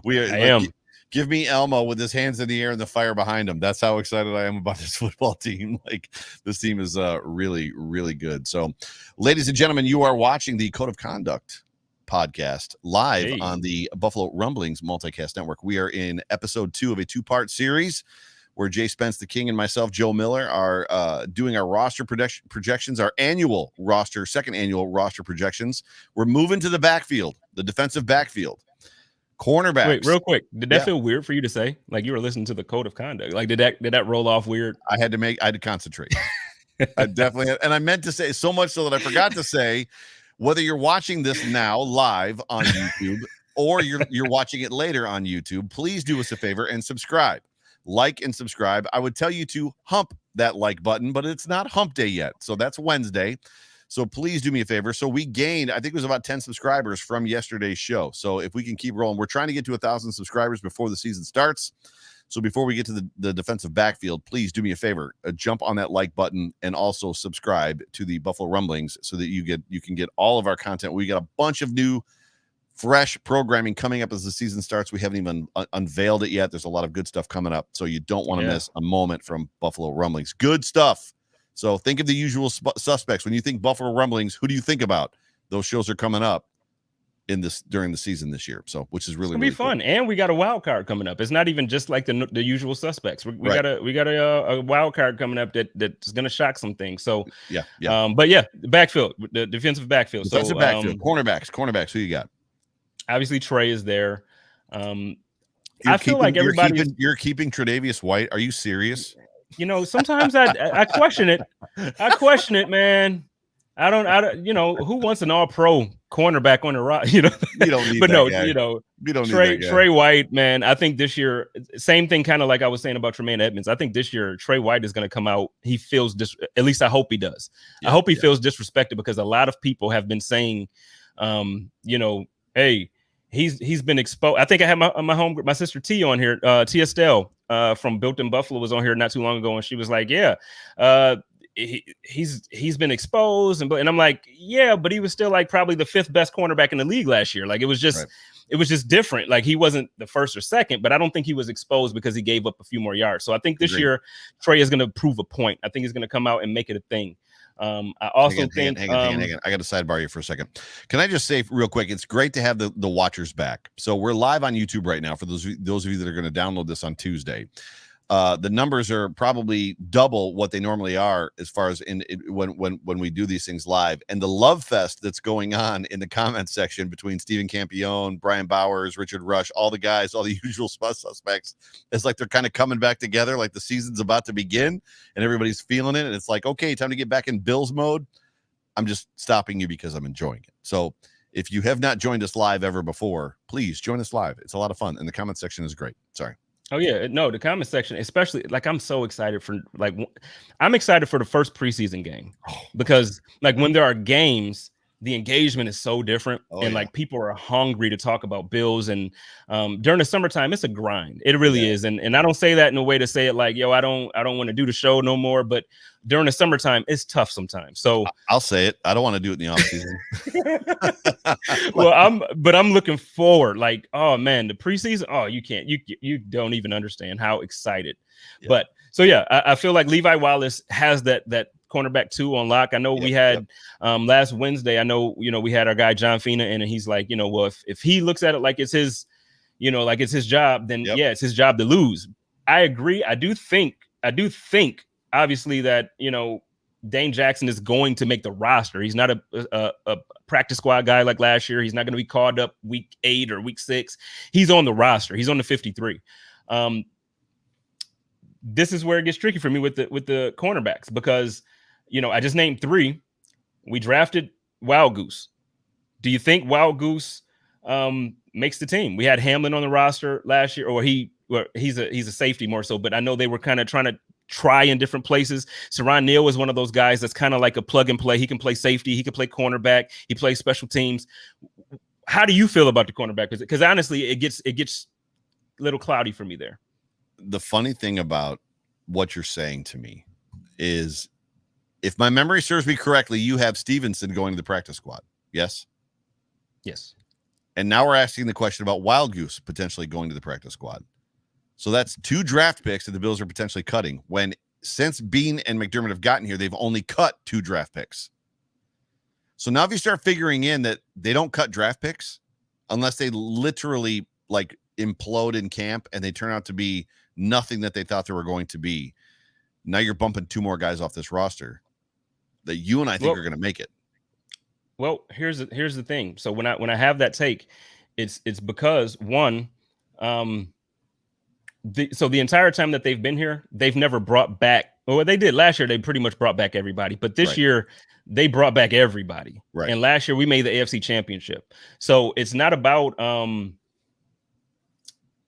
am. Give me Elmo with his hands in the air and the fire behind him. That's how excited I am about this football team. Like, this team is really, really good. So, ladies and gentlemen, you are watching the Code of Conduct podcast live on the Buffalo Rumblings Multicast Network. We are in episode 2 of a 2-part series where JSpenceTheKing and myself, Joe Miller, are doing our roster projections, our second annual roster projections. We're moving to the backfield, the defensive backfield. Cornerbacks. Wait, real quick. Did that feel weird for you to say? Like you were listening to the Code of Conduct. Like did that roll off weird? I had to concentrate. I definitely had, and I meant to say so much so that I forgot to say, whether you're watching this now live on YouTube or you're watching it later on YouTube, please do us a favor and subscribe. Like and subscribe. I would tell you to hump that like button, but it's not hump day yet. So that's Wednesday. So please do me a favor. So we gained, I think it was about 10 subscribers from yesterday's show. So if we can keep rolling, we're trying to get to 1,000 subscribers before the season starts. So before we get to the defensive backfield, please do me a favor, jump on that like button and also subscribe to the Buffalo Rumblings so that you can get all of our content. We got a bunch of new fresh programming coming up as the season starts. We haven't even unveiled it yet. There's a lot of good stuff coming up. So you don't want to miss a moment from Buffalo Rumblings. Good stuff. So think of the usual suspects. When you think Buffalo Rumblings, who do you think about? Those shows are coming up during the season this year. So, which is really, really fun. Cool. And we got a wild card coming up. It's not even just like the usual suspects. We got a wild card coming up that's going to shock some things. So but yeah, the backfield, the defensive backfield. Backfield, cornerbacks. Who you got? Obviously, Trey is there. I feel like you're keeping Tre'Davious White. Are you serious? Sometimes I question it. I question it, man. I don't. Who wants an all-pro cornerback on the roster? You don't need. But no, guy. You don't need Trey White, man. I think this year, same thing, kind of like I was saying about Tremaine Edmonds. I think this year Trey White is going to come out. He feels at least I hope he does. I hope he feels disrespected because a lot of people have been saying, hey. He's been exposed. I think I had my sister T on here. T Estelle from Built in Buffalo was on here not too long ago, and she was like, "Yeah, he's been exposed," and I'm like, "Yeah, but he was still like probably the 5th best cornerback in the league last year. Like it was just different. Like he wasn't the 1st or 2nd, but I don't think he was exposed because he gave up a few more yards. So I think this year Trey is going to prove a point. I think he's going to come out and make it a thing." I also think hang on. I got to sidebar you for a second. Can I just say real quick, it's great to have the watchers back. So we're live on YouTube right now for those of you that are going to download this on Tuesday. The numbers are probably double what they normally are as far as when we do these things live. And the love fest that's going on in the comments section between Stephen Campione, Brian Bowers, Richard Rush, all the guys, all the usual suspects, it's like they're kind of coming back together, like the season's about to begin and everybody's feeling it. And it's like, okay, time to get back in Bills mode. I'm just stopping you because I'm enjoying it. So if you have not joined us live ever before, please join us live. It's a lot of fun. And the comment section is great. Sorry. Oh yeah, no, the comment section, especially like I'm so excited for I'm excited for the first preseason game because like when there are games, the engagement is so different. Oh, And yeah. like people are hungry to talk about Bills. And during the summertime, it's a grind. It really is. And I don't say that in a way to say it like, yo, I don't want to do the show no more. But during the summertime, it's tough sometimes. So I'll say it. I don't want to do it in the off season. well, I'm looking forward. Like, oh man, the preseason. Oh, you don't even understand how excited. Yeah. But so yeah, I feel like Levi Wallace has that cornerback 2 on lock. I know we had last Wednesday. I know we had our guy John Fina in, and he's like, well, if he looks at it like it's his, like it's his job, then yeah, it's his job to lose. I agree. I do think obviously that Dane Jackson is going to make the roster. He's not a practice squad guy like last year. He's not going to be called up week 8 or week 6. He's on the roster. He's on the 53. This is where it gets tricky for me with the cornerbacks, because I just named 3. We drafted Wild Goose. Do you think Wild Goose makes the team? We had Hamlin on the roster last year, or he's a safety more so, but I know they were kind of trying to try in different places. Saran Neal was one of those guys that's kind of like a plug and play. He can play safety, he can play cornerback, he plays special teams. How do you feel about the cornerback? Because honestly, it gets a little cloudy for me there. The funny thing about what you're saying to me is, if my memory serves me correctly, you have Stevenson going to the practice squad. Yes. And now we're asking the question about Wild Goose potentially going to the practice squad. So that's 2 draft picks that the Bills are potentially cutting, when since Bean and McDermott have gotten here, they've only cut 2 draft picks. So now if you start figuring in that they don't cut draft picks unless they literally like implode in camp and they turn out to be nothing that they thought they were going to be, now you're bumping 2 more guys off this roster that you and I think are going to make it. Well, here's the thing. So when I have that take, it's because one, the entire time that they've been here, they've never brought back. Well, they did last year. They pretty much brought back everybody, but this year they brought back everybody. Right. And last year we made the AFC Championship. So it's not about.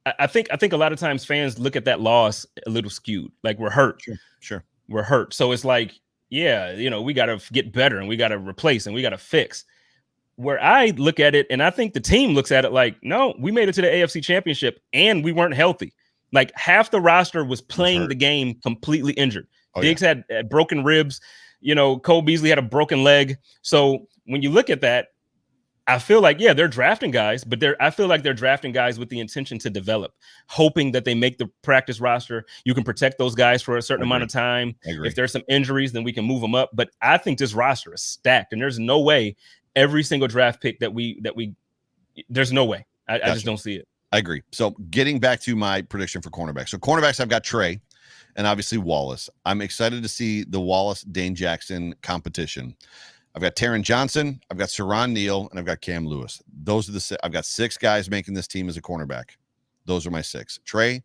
I think a lot of times fans look at that loss a little skewed. Like, we're hurt. Sure. We're hurt. So it's like, yeah, we got to get better and we got to replace and we got to fix. Where I look at it, and I think the team looks at it like, no, we made it to the AFC Championship and we weren't healthy. Like, half the roster was playing the game completely injured. Diggs had broken ribs. Cole Beasley had a broken leg. So when you look at that, I feel like, yeah, they're drafting guys, but I feel like they're drafting guys with the intention to develop, hoping that they make the practice roster. You can protect those guys for a certain amount of time. If there's some injuries, then we can move them up. But I think this roster is stacked, and there's no way every single draft pick there's no way. I just don't see it. I agree. So getting back to my prediction for cornerbacks. So cornerbacks, I've got Trey and obviously Wallace. I'm excited to see the Wallace-Dane Jackson competition. I've got Taron Johnson, I've got Saran Neal, and I've got Cam Lewis. Those are I've got 6 guys making this team as a cornerback. Those are my 6. Trey,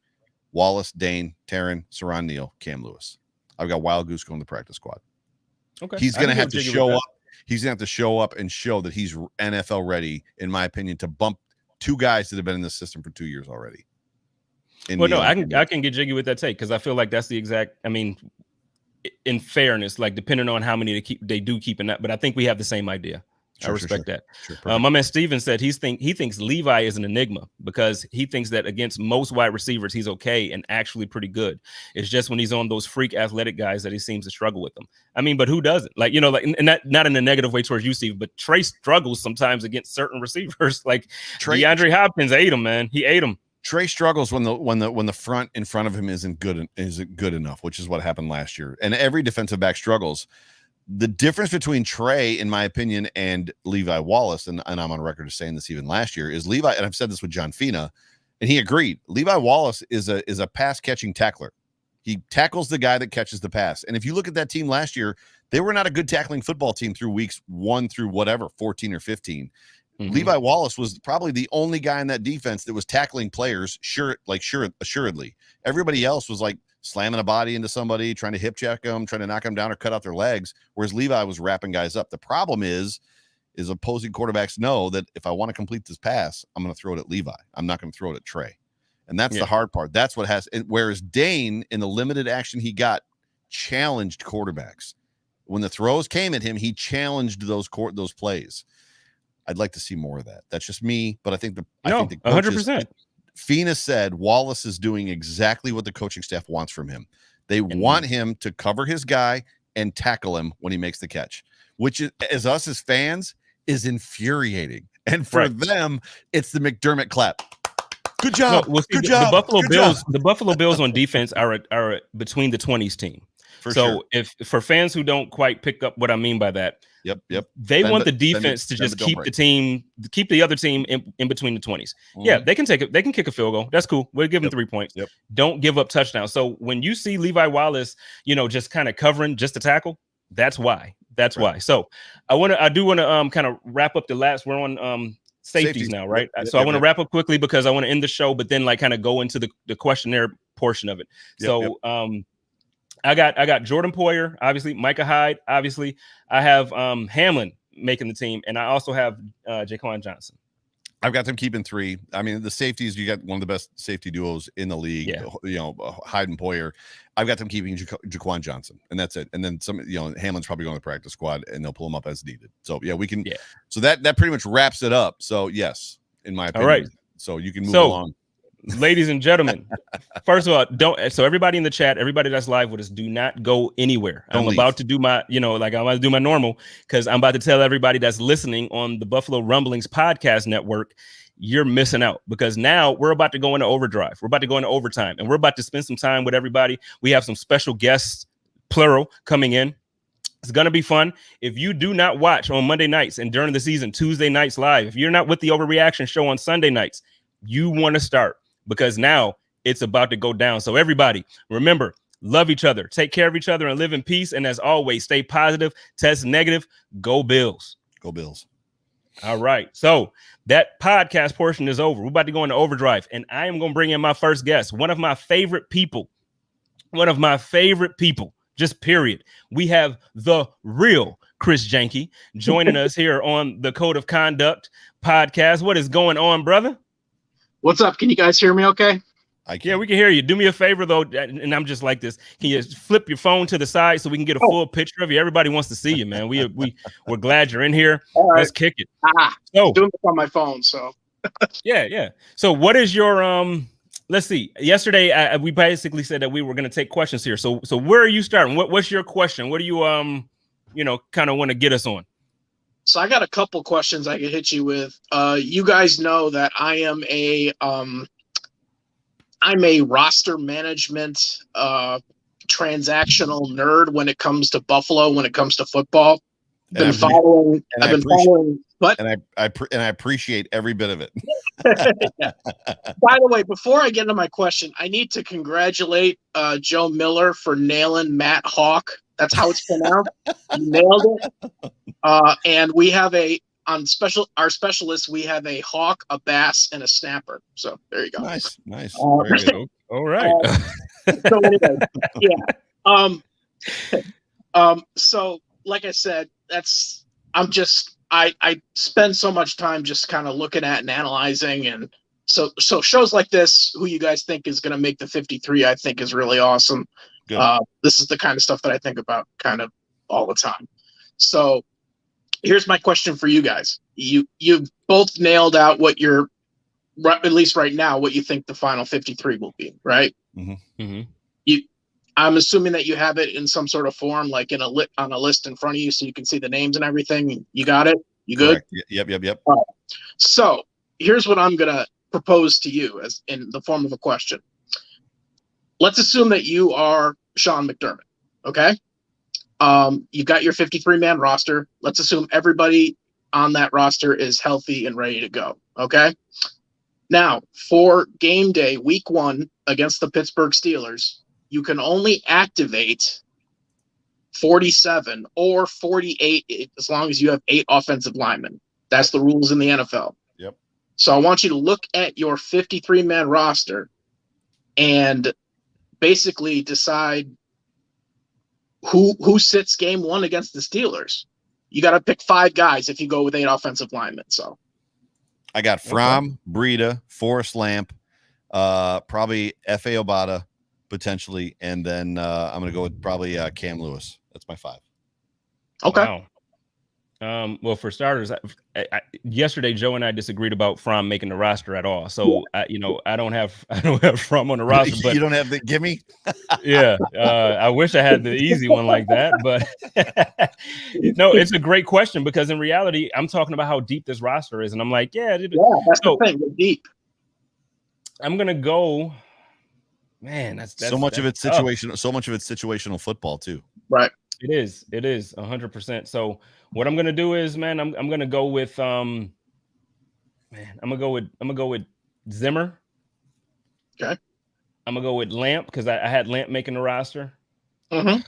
Wallace, Dane, Taron, Saran Neal, Cam Lewis. I've got Wild Goose going to the practice squad. Okay. He's going to have to show up. He's going to have to show up and show that he's NFL ready, in my opinion, to bump 2 guys that have been in the system for 2 years already. Well, no, I can get jiggy with that take, because I feel like that's the exact. I mean, in fairness, like, depending on how many they do keep in that, but I think we have the same idea. I respect that. Sure, my man Steven said he thinks Levi is an enigma, because he thinks that against most wide receivers he's okay and actually pretty good. It's just when he's on those freak athletic guys that he seems to struggle with them. I mean, but who doesn't? Like, and that, not in a negative way towards you, Steve, but Trey struggles sometimes against certain receivers. Like, DeAndre Hopkins ate him, man. He ate him. Trey struggles when the front in front of him isn't good enough, which is what happened last year. And every defensive back struggles. The difference between Trey, in my opinion, and Levi Wallace, and I'm on record as saying this even last year, is Levi, and I've said this with John Fina, and he agreed. Levi Wallace is a pass catching tackler. He tackles the guy that catches the pass. And if you look at that team last year, they were not a good tackling football team through weeks 1 through 14 or 15. Mm-hmm. Levi Wallace was probably the only guy in that defense that was tackling players assuredly. Everybody else was like slamming a body into somebody, trying to hip check them, trying to knock them down or cut out their legs, whereas Levi was wrapping guys up. The problem is opposing quarterbacks know that if I want to complete this pass, I'm going to throw it at Levi. I'm not going to throw it at Trey. And that's the hard part. That's what whereas Dane, in the limited action he got, challenged quarterbacks. When the throws came at him, he challenged those plays. I'd like to see more of that. That's just me, but I think the coaches, 100%. Fina said Wallace is doing exactly what the coaching staff wants from him. They want him to cover his guy and tackle him when he makes the catch, which is, as us as fans, is infuriating. And for them, it's the McDermott clap. Good job. Good job. The Buffalo Bills on defense are between the 20s team. If for fans who don't quite pick up what I mean by that, they want the defense to just keep the other team in between the 20s. Yeah, they can kick a field goal. That's cool. We'll give them 3 points. Don't give up touchdowns. So when you see Levi Wallace, just kind of covering just to tackle, that's why. Why. So I do want to kind of wrap up the last. We're on safeties now, right? So I want to wrap up quickly because I want to end the show, but then like kind of go into the questionnaire portion of it. I got Jordan Poyer, obviously, Micah Hyde, obviously. I have Hamlin making the team, and I also have Jaquan Johnson. I've got them keeping 3. I mean, the safeties, you got one of the best safety duos in the league, Hyde and Poyer. I've got them keeping Jaquan Johnson, and that's it. And then Hamlin's probably going to the practice squad, and they'll pull him up as needed. So, we can. Yeah. So that pretty much wraps it up. So, yes, in my opinion. All right. So you can move along. Ladies and gentlemen, first of all, so everybody in the chat, everybody that's live with us, do not go anywhere. I'm about to do my, I'm about to do my normal, because I'm about to tell everybody that's listening on the Buffalo Rumblings podcast network, you're missing out, because now we're about to go into overdrive. We're about to go into overtime, and we're about to spend some time with everybody. We have some special guests, plural, coming in. It's going to be fun. If you do not watch on Monday nights and during the season, Tuesday nights live, if you're not with the Overreaction show on Sunday nights, you want to start, because now it's about to go down. So everybody, remember, love each other, take care of each other, and live in peace. And as always, stay positive, test negative. Go Bills. Go Bills. All right. So that podcast portion is over. We're about to go into overdrive, and I am going to bring in my first guest, one of my favorite people, just period. We have the real Chris Janke joining us here on the Code of Conduct podcast. What is going on, brother? What's up? Can you guys hear me okay? Yeah, we can hear you. Do me a favor, though, and I'm just like this. Can you flip your phone to the side so we can get a full picture of you? Everybody wants to see you, man. We're glad you're in here. All right. Let's kick it. I'm doing this on my phone, so. Yeah. So what is your let's see. Yesterday, we basically said that we were going to take questions here. So where are you starting? What's your question? What do you kind of want to get us on? So I got a couple questions I could hit you with. You guys know that I'm a roster management transactional nerd when it comes to Buffalo, when it comes to football. I've been following. What? And I appreciate every bit of it. Yeah. By the way, before I get into my question, I need to congratulate Joe Miller for nailing Matt Hawk. That's how it's pronounced. You nailed it. And we have our specialists, we have a hawk, a bass, and a snapper. So there you go. Nice. Very good. All right. So anyway, yeah. So like I said, I spend so much time just kind of looking at and analyzing, and so shows like this, who you guys think is going to make the 53, I think is really awesome. Good. This is the kind of stuff that I think about kind of all the time. So here's my question for you guys. You both nailed out what you're, at least right now, what you think the final 53 will be, right? Mm-hmm. Mm-hmm. I'm assuming that you have it in some sort of form, like on a list in front of you, so you can see the names and everything. You got it? You good? Correct. Yep. All right. So here's what I'm gonna propose to you as in the form of a question. Let's assume that you are Sean McDermott. Okay. You've got your 53-man roster. Let's assume everybody on that roster is healthy and ready to go. Okay. Now, for game day, week 1 against the Pittsburgh Steelers, you can only activate 47 or 48 as long as you have 8 offensive linemen. That's the rules in the NFL. Yep. So I want you to look at your 53-man roster and basically decide who sits game 1 against the Steelers. You got to pick 5 guys if you go with 8 offensive linemen. So I got Fromm, Breida, Forrest Lamp, probably F.A. Obata, potentially, and then I'm going to go with probably Cam Lewis. That's my 5. Okay. Wow. Well, for starters, yesterday Joe and I disagreed about Fromm making the roster at all. So I don't have Fromm on the roster, but You don't have the gimme. yeah, I wish I had the easy one like that. But no, it's a great question because in reality, I'm talking about how deep this roster is, and I'm like, yeah, that's the thing. We're deep. I'm gonna go. Man, that's so much of it's tough. situational. So much of it's situational football too. Right. It is 100%. So what I'm gonna do is, man, I'm gonna go with I'm gonna go with Zimmer. Okay. I'm gonna go with Lamp because I had Lamp making the roster. Mm-hmm.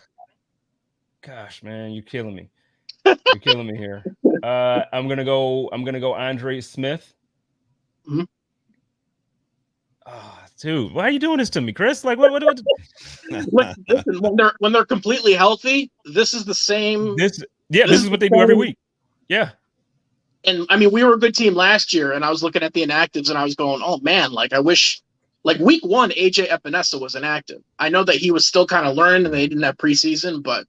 Gosh, man, you're killing me. You're killing me here. I'm gonna go Andre Smith. Mm-hmm. Oh, dude, why are you doing this to me, Chris? Like, what? Listen, when they're completely healthy, this is the same. This is what they do every week. Yeah. And I mean, we were a good team last year, and I was looking at the inactives, and I was going, "Oh man, like I wish." Like week 1, AJ Epinesa was inactive. I know that he was still kind of learning, and they didn't have preseason, but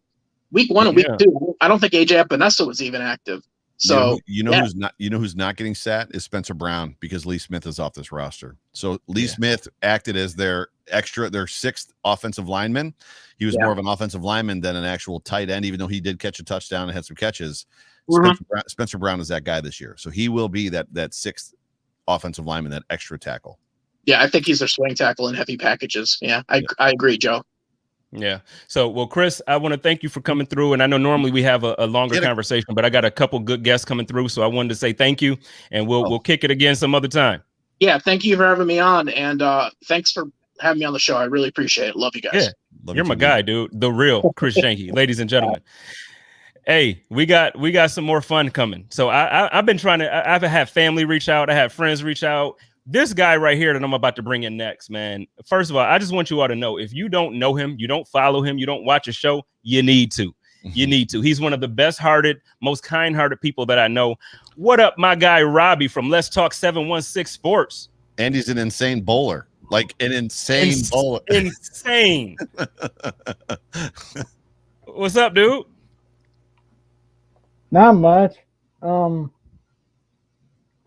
week 1 and week 2, I don't think AJ Epinesa was even active. So who's not getting sat is Spencer Brown because Lee Smith is off this roster. So Lee Smith acted as their 6th offensive lineman. He was more of an offensive lineman than an actual tight end, even though he did catch a touchdown and had some catches. Spencer Brown is that guy this year, so he will be that 6th offensive lineman, that extra tackle. Yeah, I think he's their swing tackle in heavy packages. Yeah, I agree, Joe. Yeah. So, well, Chris, I want to thank you for coming through. And I know normally we have a longer conversation, but I got a couple good guests coming through. So I wanted to say thank you, and we'll kick it again some other time. Yeah, thank you for having me on, and thanks for having me on the show. I really appreciate it. Love you guys. Yeah, you're my guy, dude. The real Chris Shanky, ladies and gentlemen. Hey, we got some more fun coming. So I've been trying to. I've had family reach out. I had friends reach out. This guy right here that I'm about to bring in next, man. First of all, I just want you all to know, if you don't know him, you don't follow him, you don't watch his show, you need to. You need to. He's one of the best-hearted, most kind-hearted people that I know. What up, my guy Robbie from Let's Talk 716 Sports? And he's an insane bowler. Like an insane bowler. Insane. What's up, dude? Not much. I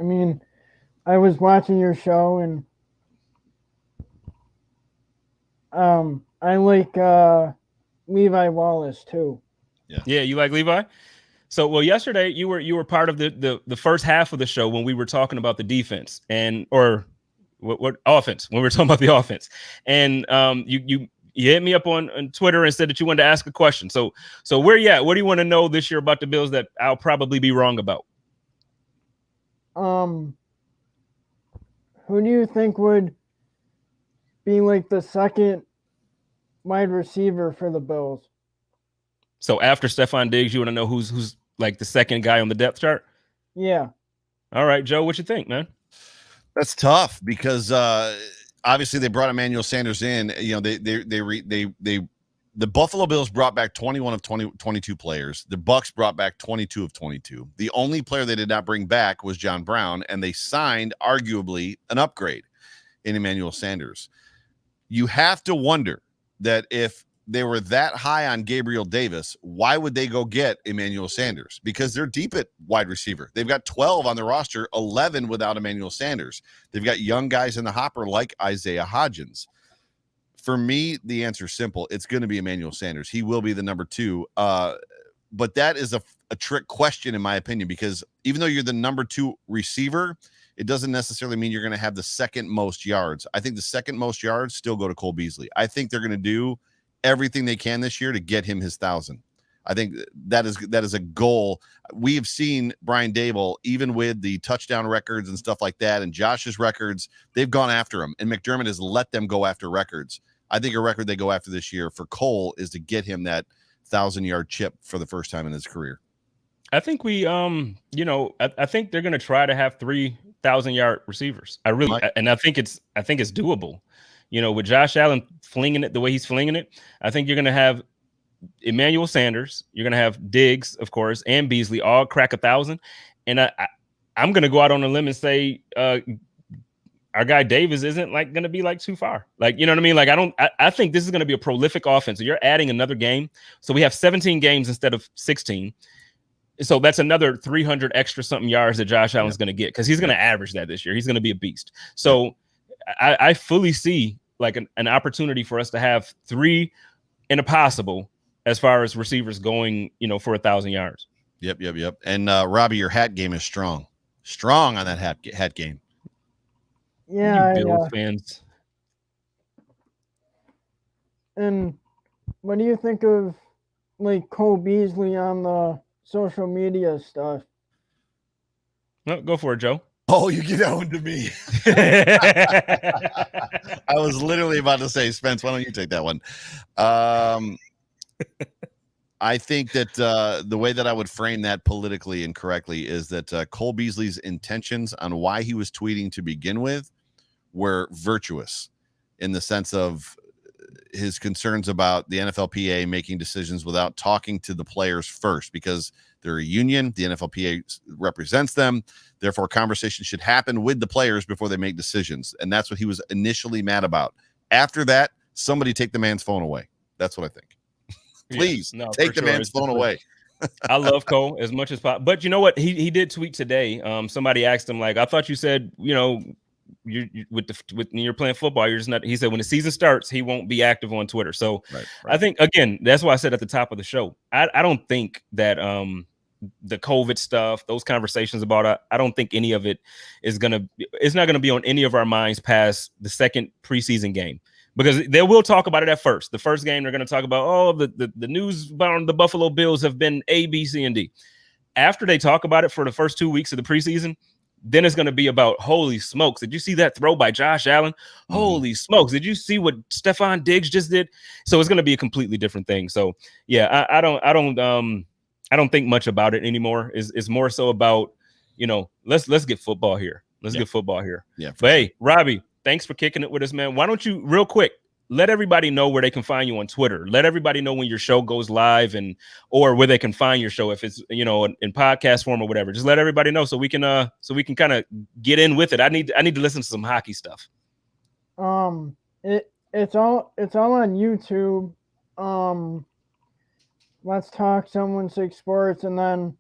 mean, I was watching your show, and I like Levi Wallace too. Yeah, you like Levi? So, well, yesterday you were part of the first half of the show when we were talking about the defense what offense, when we were talking about the offense, and you hit me up on Twitter and said that you wanted to ask a question. So where you at? What do you want to know this year about the Bills that I'll probably be wrong about? Who do you think would be like the second wide receiver for the Bills? So after Stephon Diggs, you want to know who's like the second guy on the depth chart? Yeah. All right, Joe, what you think, man? That's tough because obviously they brought Emmanuel Sanders in. You know, the Buffalo Bills brought back 21 of 22 players. The Bucks brought back 22 of 22. The only player they did not bring back was John Brown, and they signed arguably an upgrade in Emmanuel Sanders. You have to wonder that if they were that high on Gabriel Davis, why would they go get Emmanuel Sanders? Because they're deep at wide receiver. They've got 12 on the roster, 11 without Emmanuel Sanders. They've got young guys in the hopper like Isaiah Hodgins. For me, the answer is simple. It's going to be Emmanuel Sanders. He will be the number 2. But that is a trick question, in my opinion, because even though you're the number 2 receiver, it doesn't necessarily mean you're going to have the second most yards. I think the second most yards still go to Cole Beasley. I think they're going to do everything they can this year to get him his 1,000. I think that is a goal. We have seen Brian Daboll, even with the touchdown records and stuff like that, and Josh's records, they've gone after him, and McDermott has let them go after records. I think a record they go after this year for Cole is to get him that 1,000-yard chip for the first time in his career. I think I think they're going to try to have 3,000-yard receivers. I think it's doable. You know, with Josh Allen flinging it the way he's flinging it, I think you're going to have Emmanuel Sanders, you're going to have Diggs, of course, and Beasley all crack 1,000. And I'm going to go out on a limb and say our guy Davis isn't like going to be like too far. Like, you know what I mean? Like, I think this is going to be a prolific offense. So you're adding another game. So we have 17 games instead of 16. So that's another 300 extra something yards that Josh Allen's going to get, because he's going to average that this year. He's going to be a beast. So I fully see like an opportunity for us to have 3 in a possible as far as receivers going, you know, for 1,000 yards. Yep. And Robbie, your hat game is strong on that hat game. Yeah, you Bills fans. And what do you think of like Cole Beasley on the social media stuff? No, go for it, Joe. Oh, you get that one to me. I was literally about to say, Spence, why don't you take that one? I think that the way that I would frame that politically and correctly is that Cole Beasley's intentions on why he was tweeting to begin with were virtuous, in the sense of his concerns about the NFLPA making decisions without talking to the players first, because they're a union. The NFLPA represents them. Therefore, conversation should happen with the players before they make decisions. And that's what he was initially mad about. After that, somebody take the man's phone away. That's what I think. Please take the man's phone away. I love Cole as much as possible. But you know what? He did tweet today. Somebody asked him, like, I thought you said, you know, when you're playing football, you're just not. He said when the season starts, he won't be active on Twitter. So right. I think, again, that's why I said at the top of the show, I don't think that the COVID stuff, those conversations about it, I don't think any of it it's not gonna be on any of our minds past the second preseason game. Because they will talk about it at first. The first game, they're going to talk about, the news about the Buffalo Bills have been A, B, C, and D. After they talk about it for the first 2 weeks of the preseason, then it's going to be about, holy smokes, did you see that throw by Josh Allen? Mm-hmm. Holy smokes, did you see what Stephon Diggs just did? So it's going to be a completely different thing. So yeah, I don't think much about it anymore. It's more so about, you know, let's get football here. Let's get football here. Yeah. But hey, Robbie, thanks for kicking it with us, man. Why don't you, real quick, let everybody know where they can find you on Twitter. Let everybody know when your show goes live, or where they can find your show, if it's, you know, in podcast form or whatever. Just let everybody know so we can kind of get in with it. I need to listen to some hockey stuff. It's all on YouTube. Let's Talk Someone Six Sports, and then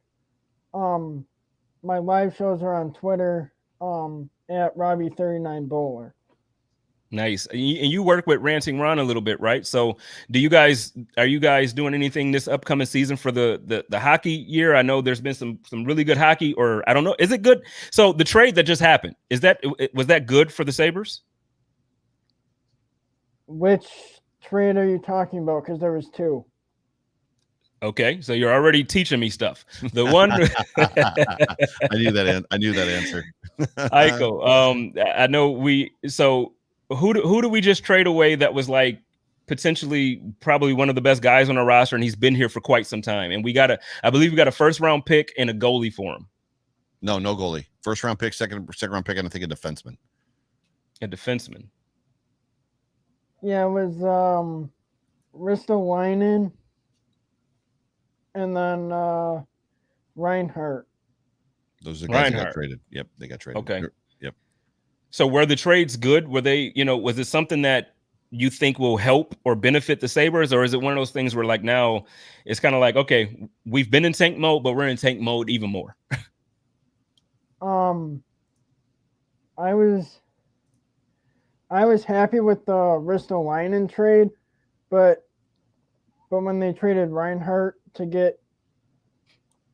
my live shows are on Twitter at Robbie39Bowler. Nice. And you work with Ranting Ron a little bit, right? So are you guys doing anything this upcoming season for the hockey year? I know there's been some really good hockey, or I don't know. Is it good? So the trade that just happened, was that good for the Sabres? Which trade are you talking about? Because there was 2. Okay, so you're already teaching me stuff. The one I knew that answer. Aiko, I know so who do we just trade away that was like potentially probably one of the best guys on our roster, and he's been here for quite some time, and I believe we got a first round pick and a goalie for him. No goalie. First round pick, second round pick, and I think a defenseman. A defenseman. Yeah, it was Ristolainen and then Reinhardt. Those are the guys that got traded. Yep, they got traded. Okay. Yep. So were the trades good? Were they, you know, was it something that you think will help or benefit the Sabres? Or is it one of those things where like now it's kind of like, okay, we've been in tank mode, but we're in tank mode even more? I was happy with the Ristolainen trade, but when they traded Reinhardt to get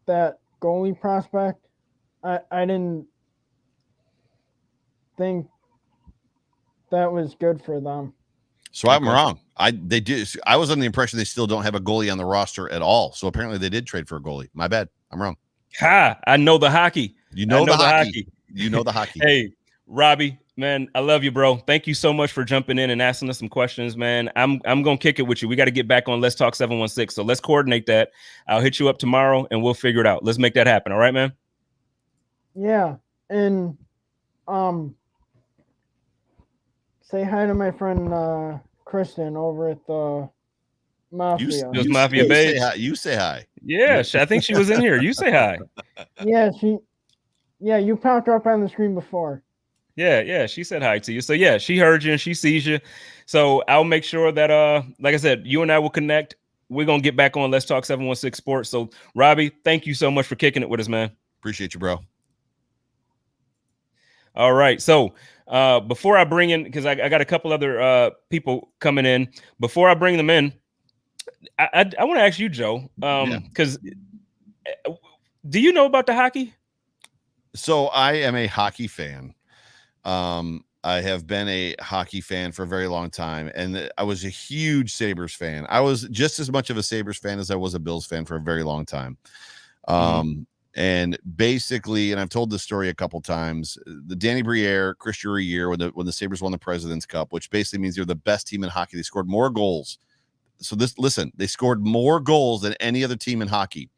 that goalie prospect, I didn't think that was good for them. So I'm wrong. I was under the impression they still don't have a goalie on the roster at all. So apparently they did trade for a goalie. My bad. I'm wrong. I know the hockey. You know the hockey. You know the hockey. Hey, Robbie, man, I love you, bro. Thank you so much for jumping in and asking us some questions, man. I'm gonna kick it with you. We got to get back on Let's Talk 716. So let's coordinate that. I'll hit you up tomorrow and we'll figure it out. Let's make that happen. All right, man. Yeah, and say hi to my friend Kristen over at the Mafia. Mafia Babes. You say hi. Yeah, I think she was in here. You say hi. Yeah, you popped up on the screen before. Yeah, she said hi to you. So yeah, she heard you and she sees you. So I'll make sure that like I said, you and I will connect. We're gonna get back on Let's Talk 716 Sports. So Robbie, thank you so much for kicking it with us, man. Appreciate you, bro. All right. So before I bring in, because I got a couple other people coming in, before I bring them in, I want to ask you, Joe, because do you know about the hockey? So I am a hockey fan. I have been a hockey fan for a very long time, and I was a huge Sabres fan. I was just as much of a Sabres fan as I was a Bills fan for a very long time. And basically, and I've told this story a couple times, the Danny Briere, Chris Drury year when the Sabres won the President's Cup, which basically means they're the best team in hockey. They scored more goals. So they scored more goals than any other team in hockey.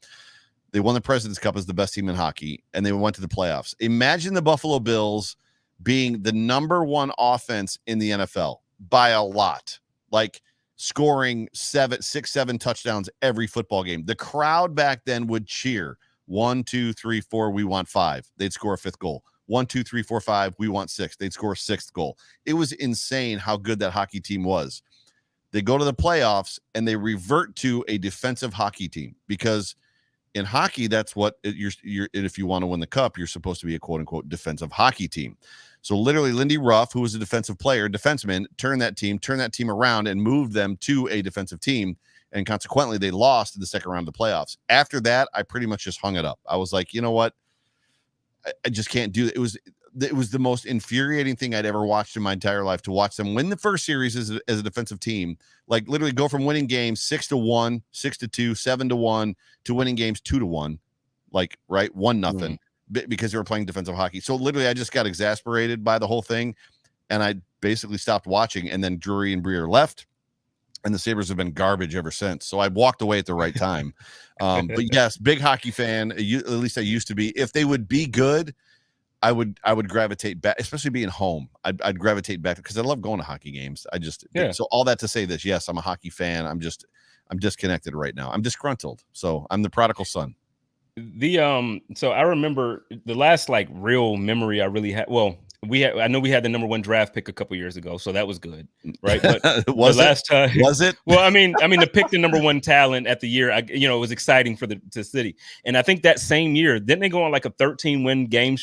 They won the President's Cup as the best team in hockey, and they went to the playoffs. Imagine the Buffalo Bills being the number one offense in the NFL by a lot, like scoring 6, 7 touchdowns every football game. The crowd back then would cheer 1, 2, 3, 4. We want 5. They'd score a 5th goal. 1, 2, 3, 4, 5. We want 6. They'd score a 6th goal. It was insane how good that hockey team was. They go to the playoffs and they revert to a defensive hockey team, because in hockey, that's what you're if you want to win the cup, you're supposed to be a quote unquote defensive hockey team. So literally Lindy Ruff, who was a defenseman, turned that team around and moved them to a defensive team. And consequently, they lost in the second round of the playoffs. After that, I pretty much just hung it up. I was like, you know what? I just can't do it. It was the most infuriating thing I'd ever watched in my entire life, to watch them win the first series as a defensive team, like literally go from winning games 6-1, 6-2, 7-1 to winning games 2-1, like, right, 1-0, because they were playing defensive hockey. So literally I just got exasperated by the whole thing, and I basically stopped watching. And then Drury and Briere left, and the Sabres have been garbage ever since. So I walked away at the right time. But yes, big hockey fan. At least I used to be. If they would be good, I would gravitate back, especially being home. I'd gravitate back because I love going to hockey games. So all that to say this, yes, I'm a hockey fan. I'm disconnected right now. I'm disgruntled. So I'm the prodigal son. So I remember the last like real memory I really had. Well, I know we had the number 1 draft pick a couple years ago, so that was good, right? But was it? Well, I mean, to pick the number 1 talent at the year, it was exciting for the city. And I think that same year, didn't they go on like a 13 game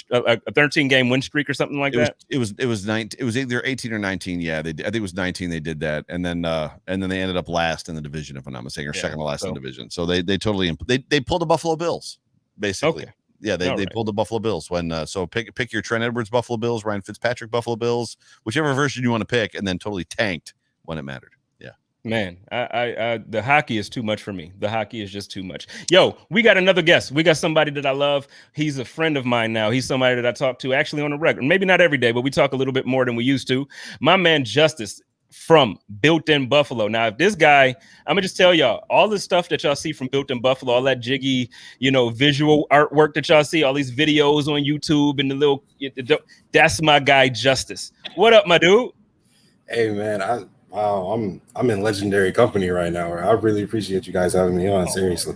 win streak or something like that? It was either 18 or 19. Yeah, I think it was 19. They did that, and then they ended up last in the division, if I'm not mistaken, or second to last in the division. So they totally pulled the Buffalo Bills, basically. Okay. Yeah, they pulled the Buffalo Bills when so pick your Trent Edwards Buffalo Bills, Ryan Fitzpatrick Buffalo Bills, whichever version you want to pick, and then totally tanked when it mattered. Yeah, man, I the hockey is too much for me. The hockey is just too much. Yo, we got another guest. We got somebody that I love. He's a friend of mine now. He's somebody that I talk to actually on a regular, maybe not every day, but we talk a little bit more than we used to. My man Justice from Built in Buffalo. Now, if this guy, I'm gonna just tell y'all, all the stuff that y'all see from Built in Buffalo, all that jiggy, visual artwork that y'all see, all these videos on YouTube and that's my guy Justice. What up, my dude? Hey man, I'm in legendary company right now. I really appreciate you guys having me on. Seriously.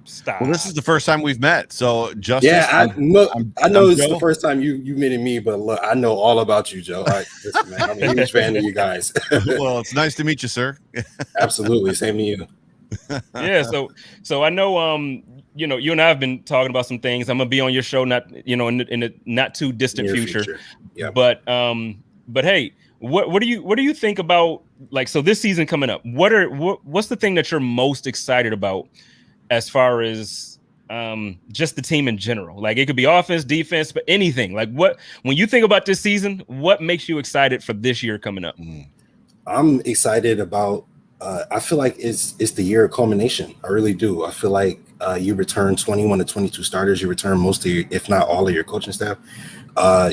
Stop. Well, this is the first time we've met. So Justice, yeah, I know it's the first time you meeting me, but look, I know all about you, Joe. Listen, man, I'm a huge fan of you guys. Well, it's nice to meet you, sir. Absolutely, same to you. Yeah, so I know you and I have been talking about some things. I'm gonna be on your show, not in the not too distant future. Yeah. But hey, what do you think about, like, so this season coming up? What's the thing that you're most excited about as far as just the team in general? Like, it could be offense, defense, but anything. Like, when you think about this season, what makes you excited for this year coming up? I'm excited about. I feel like it's the year of culmination. I really do. I feel like you return 21 to 22 starters. You return most of your, if not all of your coaching staff.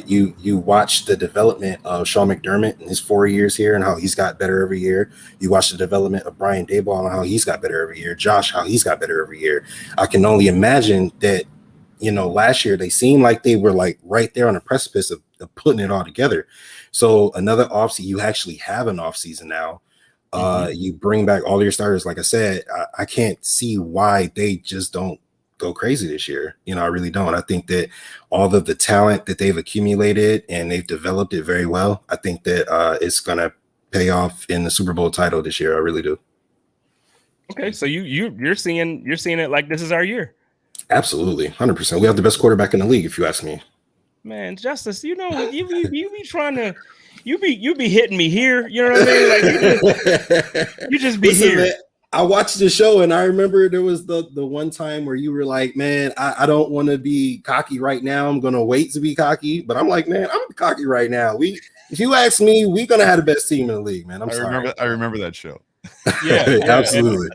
You watch the development of Sean McDermott in his 4 years here and how he's got better every year. You watch the development of Brian Daboll and how he's got better every year. Josh, how he's got better every year. I can only imagine that, last year they seemed like they were like right there on the precipice of putting it all together. So another offseason, you actually have an offseason now. You bring back all your starters. Like I said, I can't see why they just don't go crazy this year. You know, I really don't. I think that all of the talent that they've accumulated and they've developed it very well. I think that it's going to pay off in the Super Bowl title this year. I really do. Okay, so you're seeing it like this is our year. Absolutely, 100%. We have the best quarterback in the league, if you ask me. Man, Justice, you know, you be trying to, you be hitting me here. You know what I mean? Like you just be Listen, here. man, I watched the show and I remember there was the one time where you were like, man, I don't want to be cocky right now. I'm going to wait to be cocky. But I'm like, man, I'm cocky right now. If you ask me, we're going to have the best team in the league, man. I remember that show. Yeah, absolutely.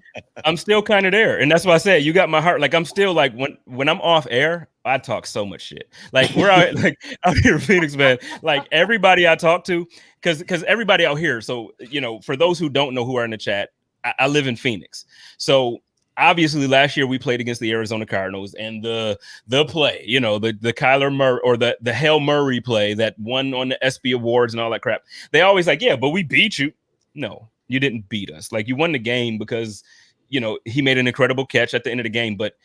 I'm still kind of there. And that's why I said you got my heart. Like I'm still like when I'm off air, I talk so much shit. Like we're out here in Phoenix, man. Like everybody I talk to, because everybody out here. So, you know, for those who don't know who are in the chat, I live in Phoenix. So obviously last year we played against the Arizona Cardinals and the play, you know, the Kyler Murray or the Hail Murray play that won on the ESPY Awards and all that crap. They always like, yeah, but we beat you. No, you didn't beat us. Like you won the game because, you know, he made an incredible catch at the end of the game. But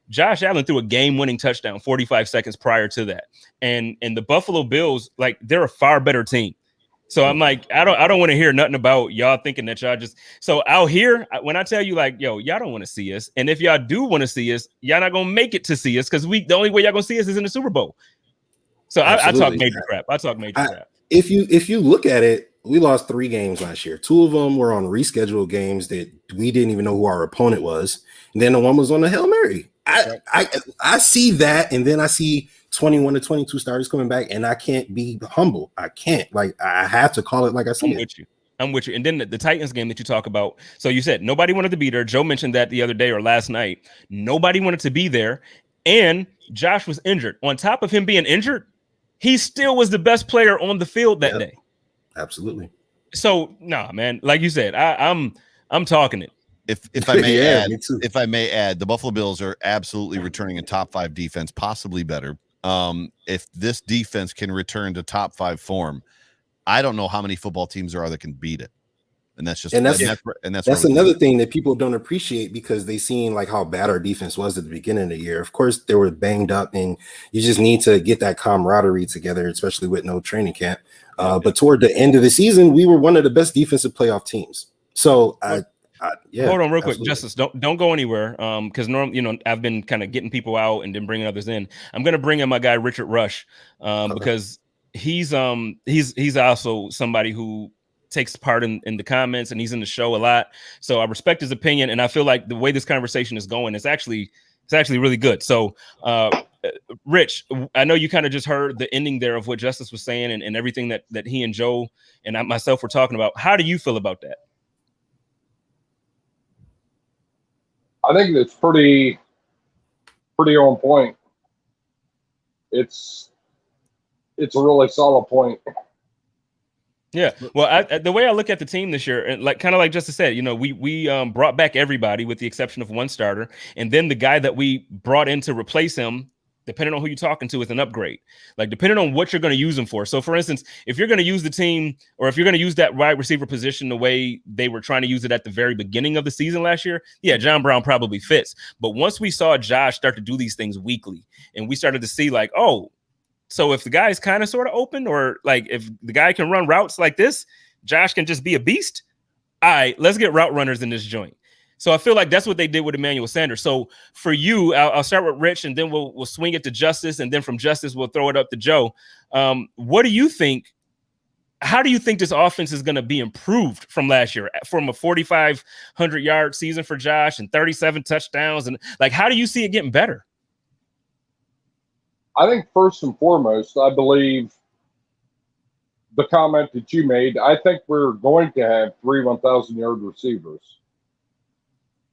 Josh Allen threw a game-winning touchdown 45 seconds prior to that. And the Buffalo Bills, like they're a far better team. So I'm like, I don't want to hear nothing about y'all thinking that y'all just so out here. When I tell you like, yo, y'all don't want to see us. And if y'all do want to see us, y'all not going to make it to see us because the only way y'all going to see us is in the Super Bowl. So I talk major crap. Crap. If you look at it, we lost 3 games last year. 2 of them were on rescheduled games that we didn't even know who our opponent was. And then the one was on the Hail Mary. I see that, and then I see 21 to 22 starters coming back, and I can't be humble. I can't. Like I have to call it like I see it. I'm with you. And then the Titans game that you talk about. So you said nobody wanted to be there. Joe mentioned that the other day or last night. Nobody wanted to be there, and Josh was injured. On top of him being injured, he still was the best player on the field that day. Absolutely. So nah, man. Like you said, I'm talking it. If I may add, the Buffalo Bills are absolutely returning a top 5 defense, possibly better. If this defense can return to top 5 form, I don't know how many football teams there are that can beat it. And that's another thing that people don't appreciate because they seen like how bad our defense was at the beginning of the year. Of course, they were banged up, and you just need to get that camaraderie together, especially with no training camp. But toward the end of the season, we were one of the best defensive playoff teams. So hold on real quick, Justice. Don't go anywhere. Because normally, you know, I've been kind of getting people out and then bringing others in. I'm gonna bring in my guy Richard Rush, because he's also somebody who takes part in the comments and he's in the show a lot. So I respect his opinion, and I feel like the way this conversation is going is actually really good. So Rich, I know you kind of just heard the ending there of what Justice was saying and everything that he and Joe and myself were talking about. How do you feel about that? I think it's pretty on point. It's a really solid point. Yeah, well, the way I look at the team this year, and like kind of like Justice said, you know, we brought back everybody with the exception of one starter, and then the guy that we brought in to replace him, depending on who you're talking to, is an upgrade. Like depending on what you're going to use him for. So, for instance, if you're going to use the team, or if you're going to use that wide receiver position the way they were trying to use it at the very beginning of the season last year, yeah, John Brown probably fits. But once we saw Josh start to do these things weekly, and we started to see like, oh. So if the guy is kind of sort of open, or like if the guy can run routes like this, Josh can just be a beast. All right, let's get route runners in this joint. So I feel like that's what they did with Emmanuel Sanders. So for you, I'll start with Rich, and then we'll swing it to Justice, and then from Justice we'll throw it up to Joe. What do you think? How do you think this offense is going to be improved from last year, from a 4,500-yard season for Josh and 37 touchdowns, and like how do you see it getting better? I think first and foremost, I believe the comment that you made, I think we're going to have 3 1,000-yard receivers.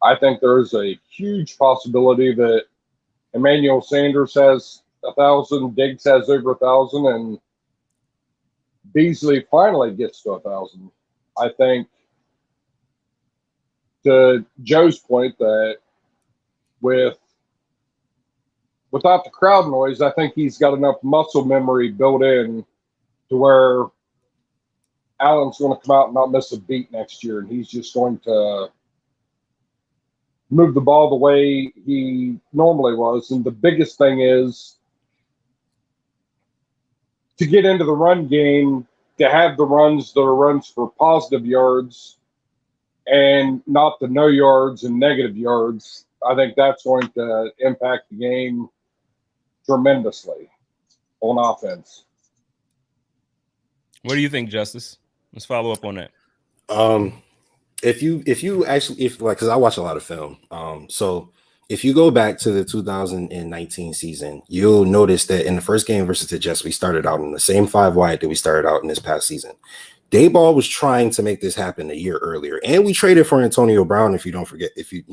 I think there's a huge possibility that Emmanuel Sanders has 1,000, Diggs has over 1,000, and Beasley finally gets to 1,000. I think, to Joe's point, that without the crowd noise, I think he's got enough muscle memory built in to where Allen's going to come out and not miss a beat next year, and he's just going to move the ball the way he normally was. And the biggest thing is to get into the run game, to have the runs that are runs for positive yards and not the no yards and negative yards. I think that's going to impact the game tremendously on offense. What do you think, Justice? Let's follow up on that. If you actually, because I watch a lot of film, so if you go back to the 2019 season, you'll notice that in the first game versus the Jets, we started out in the same 5 wide that we started out in this past season. Dayball was trying to make this happen a year earlier, and we traded for Antonio Brown. If you don't forget, if you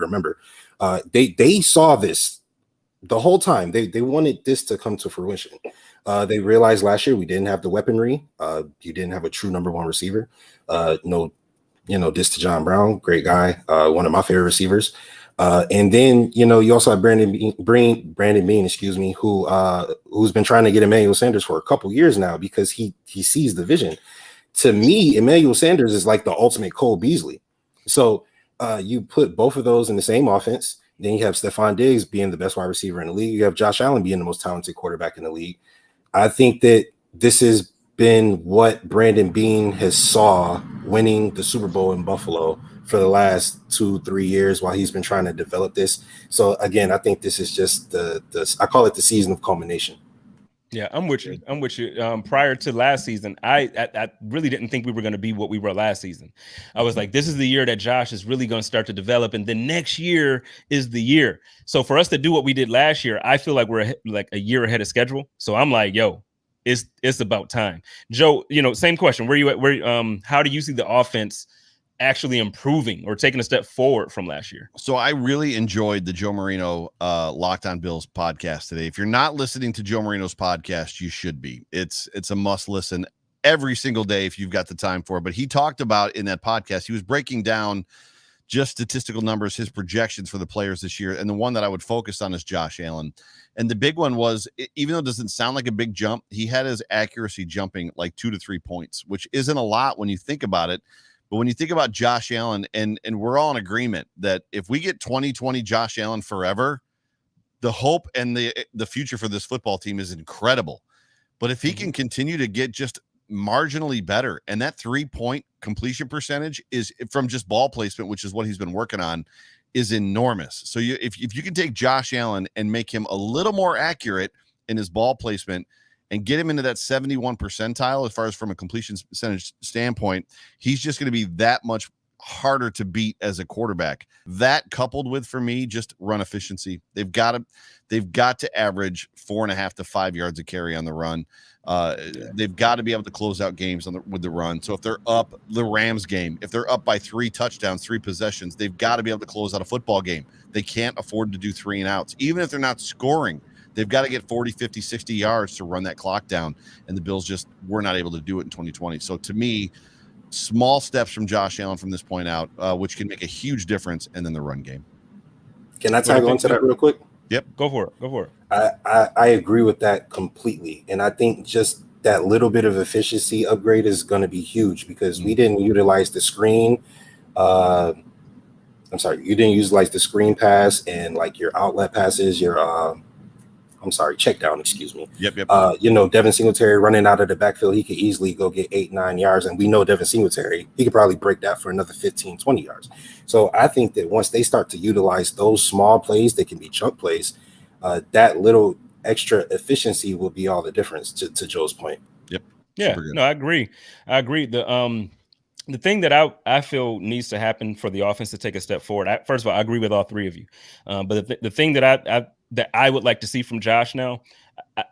remember, they saw this the whole time. They wanted this to come to fruition. They realized last year we didn't have the weaponry. You didn't have a true number 1 receiver. This to John Brown, great guy, one of my favorite receivers. And then you also have Brandon Bean, who's been trying to get Emmanuel Sanders for a couple years now because he sees the vision. To me, Emmanuel Sanders is like the ultimate Cole Beasley. So you put both of those in the same offense. Then you have Stephon Diggs being the best wide receiver in the league. You have Josh Allen being the most talented quarterback in the league. I think that this has been what Brandon Bean has saw winning the Super Bowl in Buffalo for the last 2-3 years while he's been trying to develop this. So again, I think this is just I call it the season of culmination. Yeah, I'm with you. Prior to last season, I really didn't think we were going to be what we were last season. I was like, this is the year that Josh is really going to start to develop, and the next year is the year. So for us to do what we did last year, I feel like we're like a year ahead of schedule. So I'm like, yo, it's about time. Joe, same question. Where you at? How do you see the offense actually improving or taking a step forward from last year? So I really enjoyed the Joe Marino Locked On Bills podcast today. If you're not listening to Joe Marino's podcast, you should be. It's a must listen every single day if you've got the time for it. But he talked about in that podcast, he was breaking down just statistical numbers, his projections for the players this year. And the one that I would focus on is Josh Allen. And the big one was, even though it doesn't sound like a big jump, he had his accuracy jumping like 2 to 3 points, which isn't a lot when you think about it. But when you think about Josh Allen, and we're all in agreement that if we get 2020 Josh Allen forever, the hope and the future for this football team is incredible. But if he can continue to get just marginally better, and that 3-point completion percentage is from just ball placement, which is what he's been working on, is enormous. So if you can take Josh Allen and make him a little more accurate in his ball placement and get him into that 71 percentile as far as from a completion percentage standpoint, he's just going to be that much harder to beat as a quarterback. That coupled with, for me, just run efficiency. They've got to average 4.5 to 5 yards a carry on the run. They've got to be able to close out games with the run. So if they're up, the Rams game, if they're up by 3 touchdowns, 3 possessions, they've got to be able to close out a football game. They can't afford to do 3 and outs. Even if they're not scoring, they've got to get 40, 50, 60 yards to run that clock down. And the Bills just were not able to do it in 2020. So to me, small steps from Josh Allen from this point out, which can make a huge difference, and then the run game. Can I tag on to that real quick? Yep, go for it. I agree with that completely. And I think just that little bit of efficiency upgrade is going to be huge because we didn't utilize the screen. You didn't utilize the screen pass and like your outlet passes, check down, excuse me. Yep. Devin Singletary running out of the backfield, he could easily go get 8-9 yards. And we know Devin Singletary, he could probably break that for another 15-20 yards. So I think that once they start to utilize those small plays, they can be chunk plays. That little extra efficiency will be all the difference to Joe's point. Yep. Yeah, no, I agree. The thing that I feel needs to happen for the offense to take a step forward. First of all, I agree with all three of you. But the thing that I would like to see from Josh now,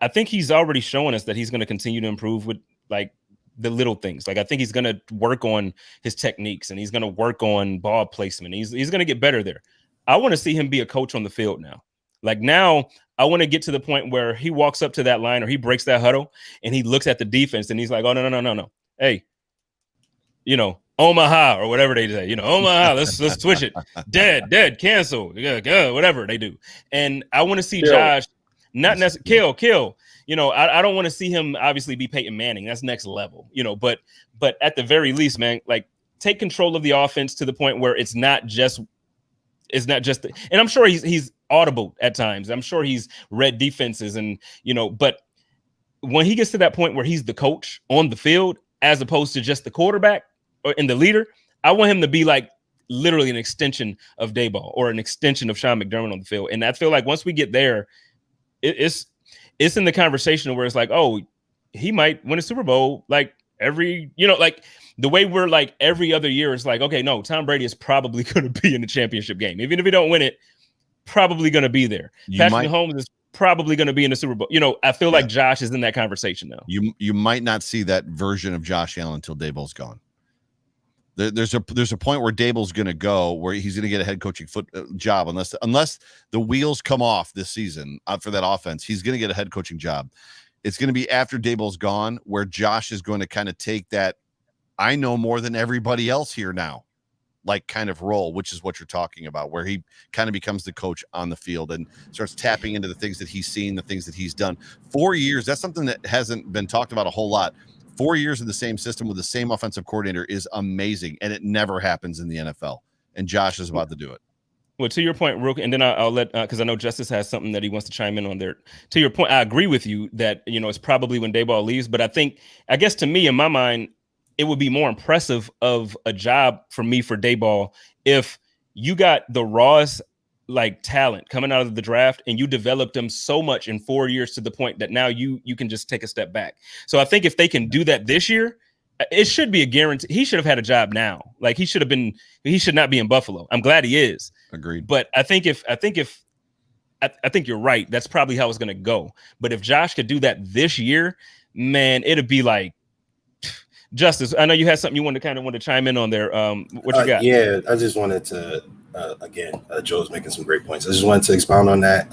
I think he's already showing us that he's going to continue to improve with like the little things. Like I think he's going to work on his techniques and he's going to work on ball placement. He's going to get better there. I want to see him be a coach on the field now. Like now, I want to get to the point where he walks up to that line or he breaks that huddle and he looks at the defense and he's like, oh, no. Hey, Omaha or whatever they say, Omaha, let's switch it. Dead, cancel, whatever they do. And I want to see Josh not necessarily kill. I don't want to see him obviously be Peyton Manning. That's next level, but at the very least, man, like take control of the offense to the point where it's not just it's not just, and I'm sure he's audible at times. I'm sure he's read defenses and, but when he gets to that point where he's the coach on the field, as opposed to just the quarterback and the leader, I want him to be like literally an extension of Daboll or an extension of Sean McDermott on the field. And I feel like once we get there, it's in the conversation where it's like, oh, he might win a Super Bowl like every, like the way we're like every other year is like, okay, no, Tom Brady is probably going to be in the championship game. Even if he don't win it, probably going to be there. Patrick Mahomes is probably going to be in the Super Bowl. I feel like Josh is in that conversation now. You might not see that version of Josh Allen until Daboll's gone. There's a point where Daboll's going to go where he's going to get a head coaching job unless the wheels come off this season for that offense. He's going to get a head coaching job. It's going to be after Daboll's gone where Josh is going to kind of take that I know more than everybody else here now, like kind of role, which is what you're talking about, where he kind of becomes the coach on the field and starts tapping into the things that he's seen, the things that he's done. 4 years, that's something that hasn't been talked about a whole lot. 4 years in the same system with the same offensive coordinator is amazing, and it never happens in the NFL. And Josh is about to do it. Well, to your point, Rook, and then I'll let, because I know Justice has something that he wants to chime in on there. To your point, I agree with you that, it's probably when Daboll leaves, but I guess to me, in my mind, it would be more impressive of a job for me for Daboll if you got the rawest like talent coming out of the draft and you developed them so much in 4 years to the point that now you can just take a step back. So I think if they can do that this year, it should be a guarantee. He should have had a job now. Like he should not be in Buffalo. I'm glad he is. Agreed. But I think you're right. That's probably how it's going to go. But if Josh could do that this year, man, it'd be like, Justice, I know you had something you want to chime in on there. What you got? Yeah, I just wanted to again, Joe's making some great points. I just wanted to expound on that.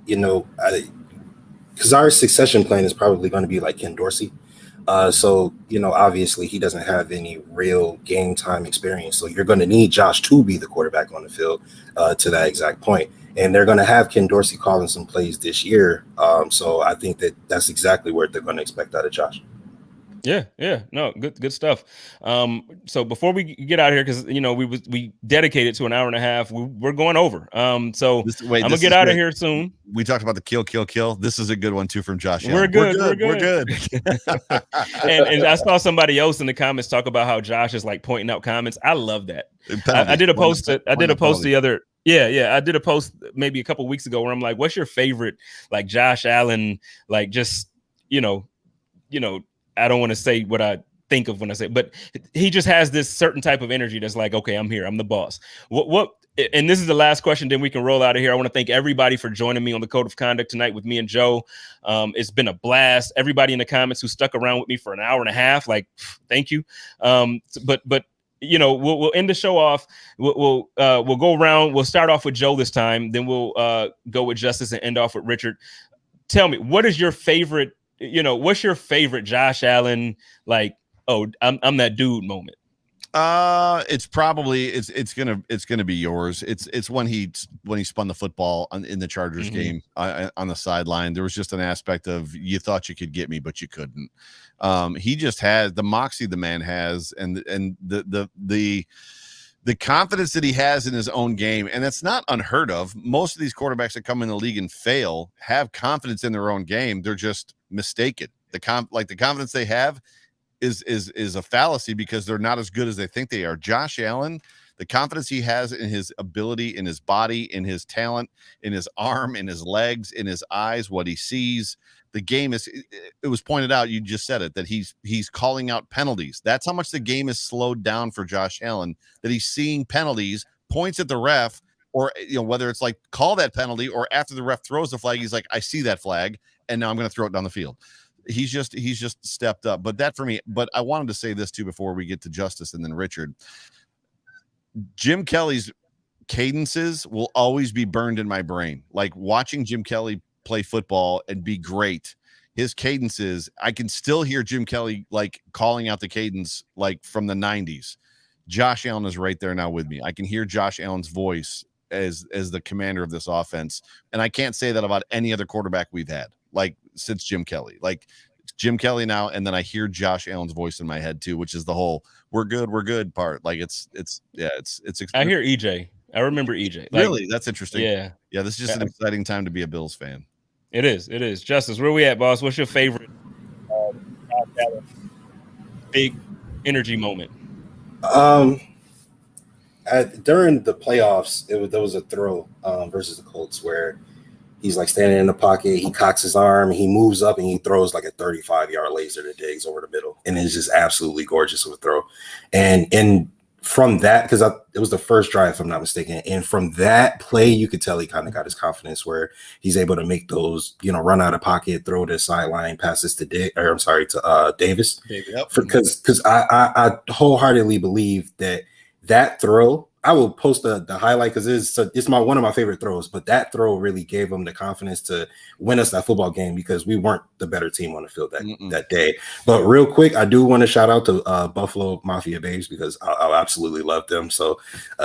Because our succession plan is probably going to be like Ken Dorsey. So obviously he doesn't have any real game time experience. So you're going to need Josh to be the quarterback on the field to that exact point. And they're going to have Ken Dorsey calling some plays this year. So I think that's exactly what they're going to expect out of Josh. Yeah. No, good stuff. So before we get out of here, because we dedicated to an hour and a half, we're going over. So I'm gonna get out of here soon. We talked about the kill. This is a good one too from Josh. We're good. and I saw somebody else in the comments talk about how Josh is like pointing out comments. I love that. I did a post. I did a post the other. Yeah. I did a post maybe a couple weeks ago where I'm like, what's your favorite like Josh Allen, like just I don't want to say what I think of when I say, but he just has this certain type of energy that's like, okay, I'm here, I'm the boss. And this is the last question, then we can roll out of here. I want to thank everybody for joining me on the Code of Conduct tonight with me and Joe. It's been a blast. Everybody in the comments who stuck around with me for an hour and a half, like, thank you. But we'll end the show off. We'll go around. We'll start off with Joe this time. Then we'll go with Justice and end off with Richard. Tell me, what is your favorite? What's your favorite Josh Allen, like, oh, I'm that dude moment? It's probably it's gonna be yours. It's when he spun the football in the Chargers game on the sideline. There was just an aspect of you thought you could get me, but you couldn't. He just has the moxie the man has, and the confidence that he has in his own game, and that's not unheard of. Most of these quarterbacks that come in the league and fail have confidence in their own game. They're just mistaken. The confidence they have is a fallacy because they're not as good as they think they are. Josh Allen, the confidence he has in his ability, in his body, in his talent, in his arm, in his legs, in his eyes, what he sees. The game is, it was pointed out, you just said it, that he's calling out penalties. That's how much the game is slowed down for Josh Allen, that he's seeing penalties, points at the ref, or whether it's like call that penalty or after the ref throws the flag, he's like, I see that flag and now I'm going to throw it down the field. He's just stepped up. But that for me, but I wanted to say this too before we get to Justice and then Richard. Jim Kelly's cadences will always be burned in my brain. Like watching Jim Kelly play football and be great, his cadences, I can still hear Jim Kelly like calling out the cadence like from the 90s. Josh Allen is right there now with me. I can hear Josh Allen's voice as the commander of this offense, and I can't say that about any other quarterback we've had like since Jim Kelly. Like Jim Kelly now, and then I hear Josh Allen's voice in my head too, which is the whole we're good part. Like it's I hear EJ. I remember EJ. Like, Really? That's interesting. Yeah. Yeah, this is just an exciting time to be a Bills fan. It is. It is. Justice, where we at, boss? What's your favorite big energy moment? During the playoffs, there was a throw versus the Colts where he's like standing in the pocket, he cocks his arm, he moves up, and he throws like a 35-yard laser to Diggs over the middle, and it's just absolutely gorgeous of a throw. And from that, because it was the first drive, if I'm not mistaken, and from that play, you could tell he kind of got his confidence where he's able to make those, run out of pocket, throw to the sideline passes to Davis. Because I wholeheartedly believe that throw. I will post the highlight because it's one of my favorite throws, but that throw really gave them the confidence to win us that football game because we weren't the better team on the field that day. But real quick, I do want to shout out to Buffalo Mafia Babes because I absolutely love them. So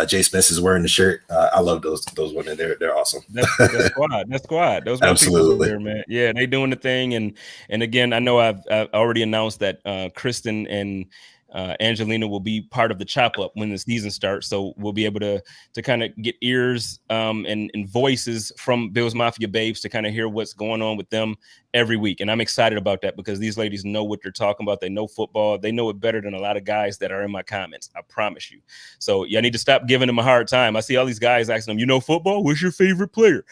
Jay Spence is wearing the shirt. I love those women. They're awesome. That's squad. That's squad. Those absolutely there, man. Yeah, they doing the thing. And again, I know I've already announced that Kristen and Angelina will be part of the chop up when the season starts, so we'll be able to kind of get ears and voices from Bills Mafia Babes to kind of hear what's going on with them every week. And I'm excited about that because these ladies know what they're talking about. They know football. They know it better than a lot of guys that are in my comments. I promise you. So I need to stop giving them a hard time. I see all these guys asking them, football? What's your favorite player?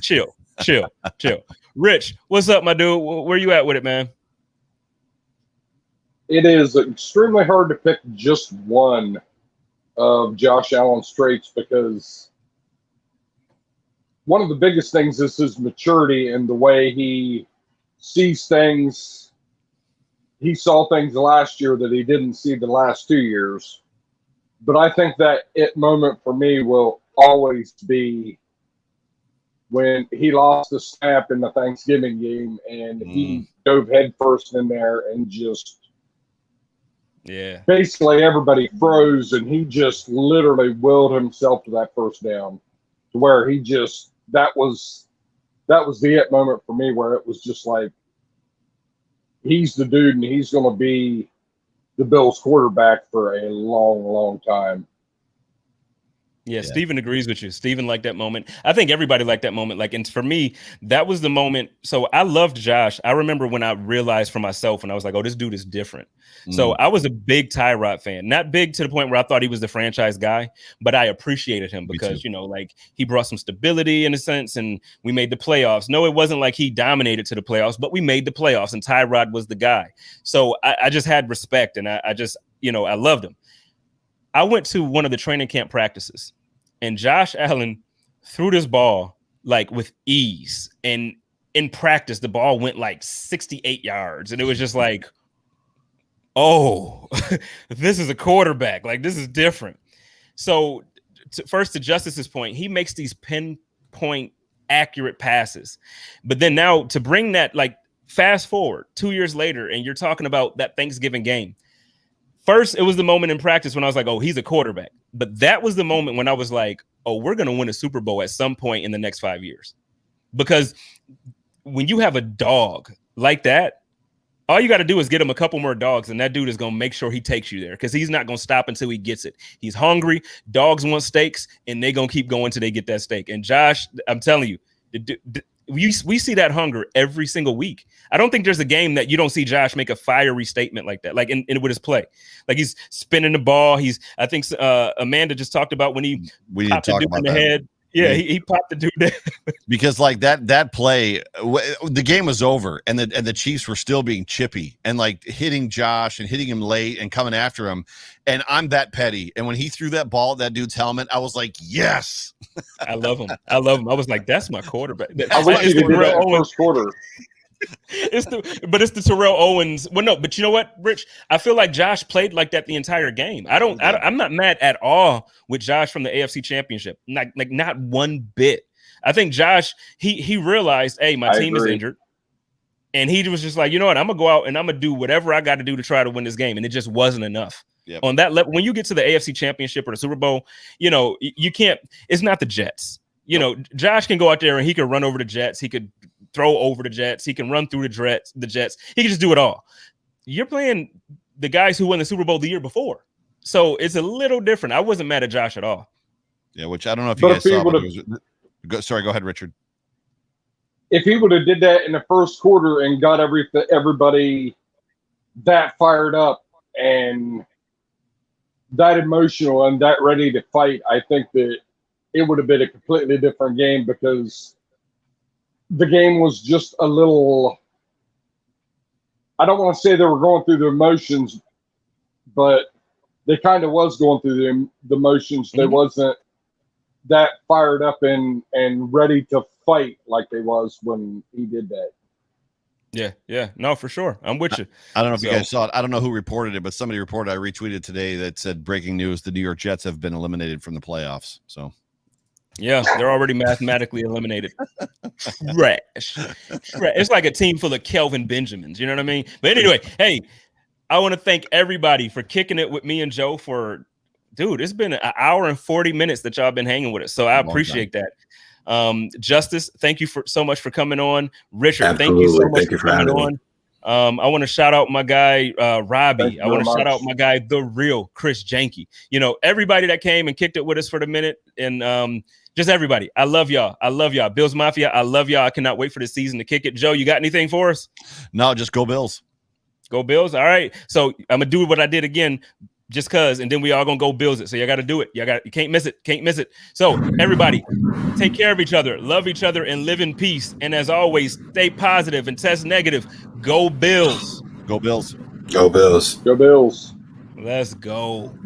Chill. Rich, what's up, my dude? Where you at with it, man? It is extremely hard to pick just one of Josh Allen's traits because one of the biggest things is his maturity and the way he sees things. He saw things last year that he didn't see the last 2 years. But I think that it moment for me will always be when he lost the snap in the Thanksgiving game and he dove headfirst in there and just basically everybody froze and he just literally willed himself to that first down to where he just that was the it moment for me where it was just like he's the dude and he's going to be the Bills quarterback for a long time. Yeah, Steven agrees with you. Steven liked that moment. I think everybody liked that moment. And for me, that was the moment. So I loved Josh. I remember when I realized for myself, and I was like, oh, this dude is different. So I was a big Tyrod fan, not big to the point where I thought he was the franchise guy, but I appreciated him because, he brought some stability in a sense and we made the playoffs. No, it wasn't like he dominated to the playoffs, but we made the playoffs and Tyrod was the guy. So I just had respect and I just, I loved him. I went to one of the training camp practices and Josh Allen threw this ball with ease. And in practice, the ball went 68 yards. And it was just oh, this is a quarterback. This is different. So first to Justice's point, he makes these pinpoint accurate passes. But then now to bring that, fast forward 2 years later, and you're talking about that Thanksgiving game. First, it was the moment in practice when I was like, oh, he's a quarterback. But that was the moment when I was like, oh, we're going to win a Super Bowl at some point in the next 5 years. Because when you have a dog like that, all you got to do is get him a couple more dogs, and that dude is going to make sure he takes you there because he's not going to stop until he gets it. He's hungry. Dogs want steaks, and they're going to keep going until they get that steak. And Josh, I'm telling you, we see that hunger every single week. I don't think there's a game that you don't see Josh make a fiery statement like that, in with his play. He's spinning the ball. I think Amanda just talked about when he popped the dude in the head. Yeah, he popped the dude there. Because that play, the game was over and the Chiefs were still being chippy and hitting Josh and hitting him late and coming after him. And I'm that petty. And when he threw that ball at that dude's helmet, I was like, yes. I love him. I was like, that's my quarterback. I wish he could do that in first quarter. It's the Terrell Owens. Well, no, but you know what, Rich? I feel like Josh played like that the entire game. I'm not mad at all with Josh from the AFC Championship. Not one bit. I think Josh, he realized, hey, my team is injured. And he was just like, you know what? I'm gonna go out and I'm gonna do whatever I got to do to try to win this game. And it just wasn't enough. Yep. On that level, when you get to the AFC Championship or the Super Bowl, you can't, it's not the Jets. Josh can go out there and he can run over the Jets. He could throw over the Jets. He can run through the Jets. He can just do it all. You're playing the guys who won the Super Bowl the year before. So it's a little different. I wasn't mad at Josh at all. Yeah, which I don't know if you But guys if he saw, but would've- sorry, go ahead, Richard. if he would have did that in the first quarter and got everybody that fired up and that emotional and that ready to fight, I think that it would have been a completely different game, because the game was just a little, I don't want to say they were going through the emotions, but they kind of was going through the emotions. They wasn't that fired up and ready to fight like they was when he did that. Yeah, no, for sure. I'm with you. I don't know if you guys saw it. I don't know who reported it, but somebody reported. I retweeted today that said, "Breaking news: the New York Jets have been eliminated from the playoffs." So, yeah, they're already mathematically eliminated. Trash. It's like a team full of Kelvin Benjamins. You know what I mean? But anyway, hey, I want to thank everybody for kicking it with me and Joe for, dude, it's been an hour and 40 minutes that y'all been hanging with us. So I appreciate that. Justice, thank you so much for coming on. Richard, Absolutely. Thank you so much Thank you for for coming having on. I want to shout out my guy, Robbie. Thank you I want to very shout out much. my guy, The Real Chris Janke. You know, everybody that came and kicked it with us for the minute, and just everybody. I love y'all. I love y'all. Bills Mafia, I love y'all. I cannot wait for the season to kick it. Joe, you got anything for us? no, just go Bills. Go Bills. All right. So I'm gonna do what I did again, just cause, and then we all gonna go Bills it. So you gotta do it. You can't miss it. Can't miss it. So everybody, take care of each other, love each other, and live in peace. And as always, stay positive and test negative. Go Bills. Go Bills. Go Bills. Go Bills. Let's go.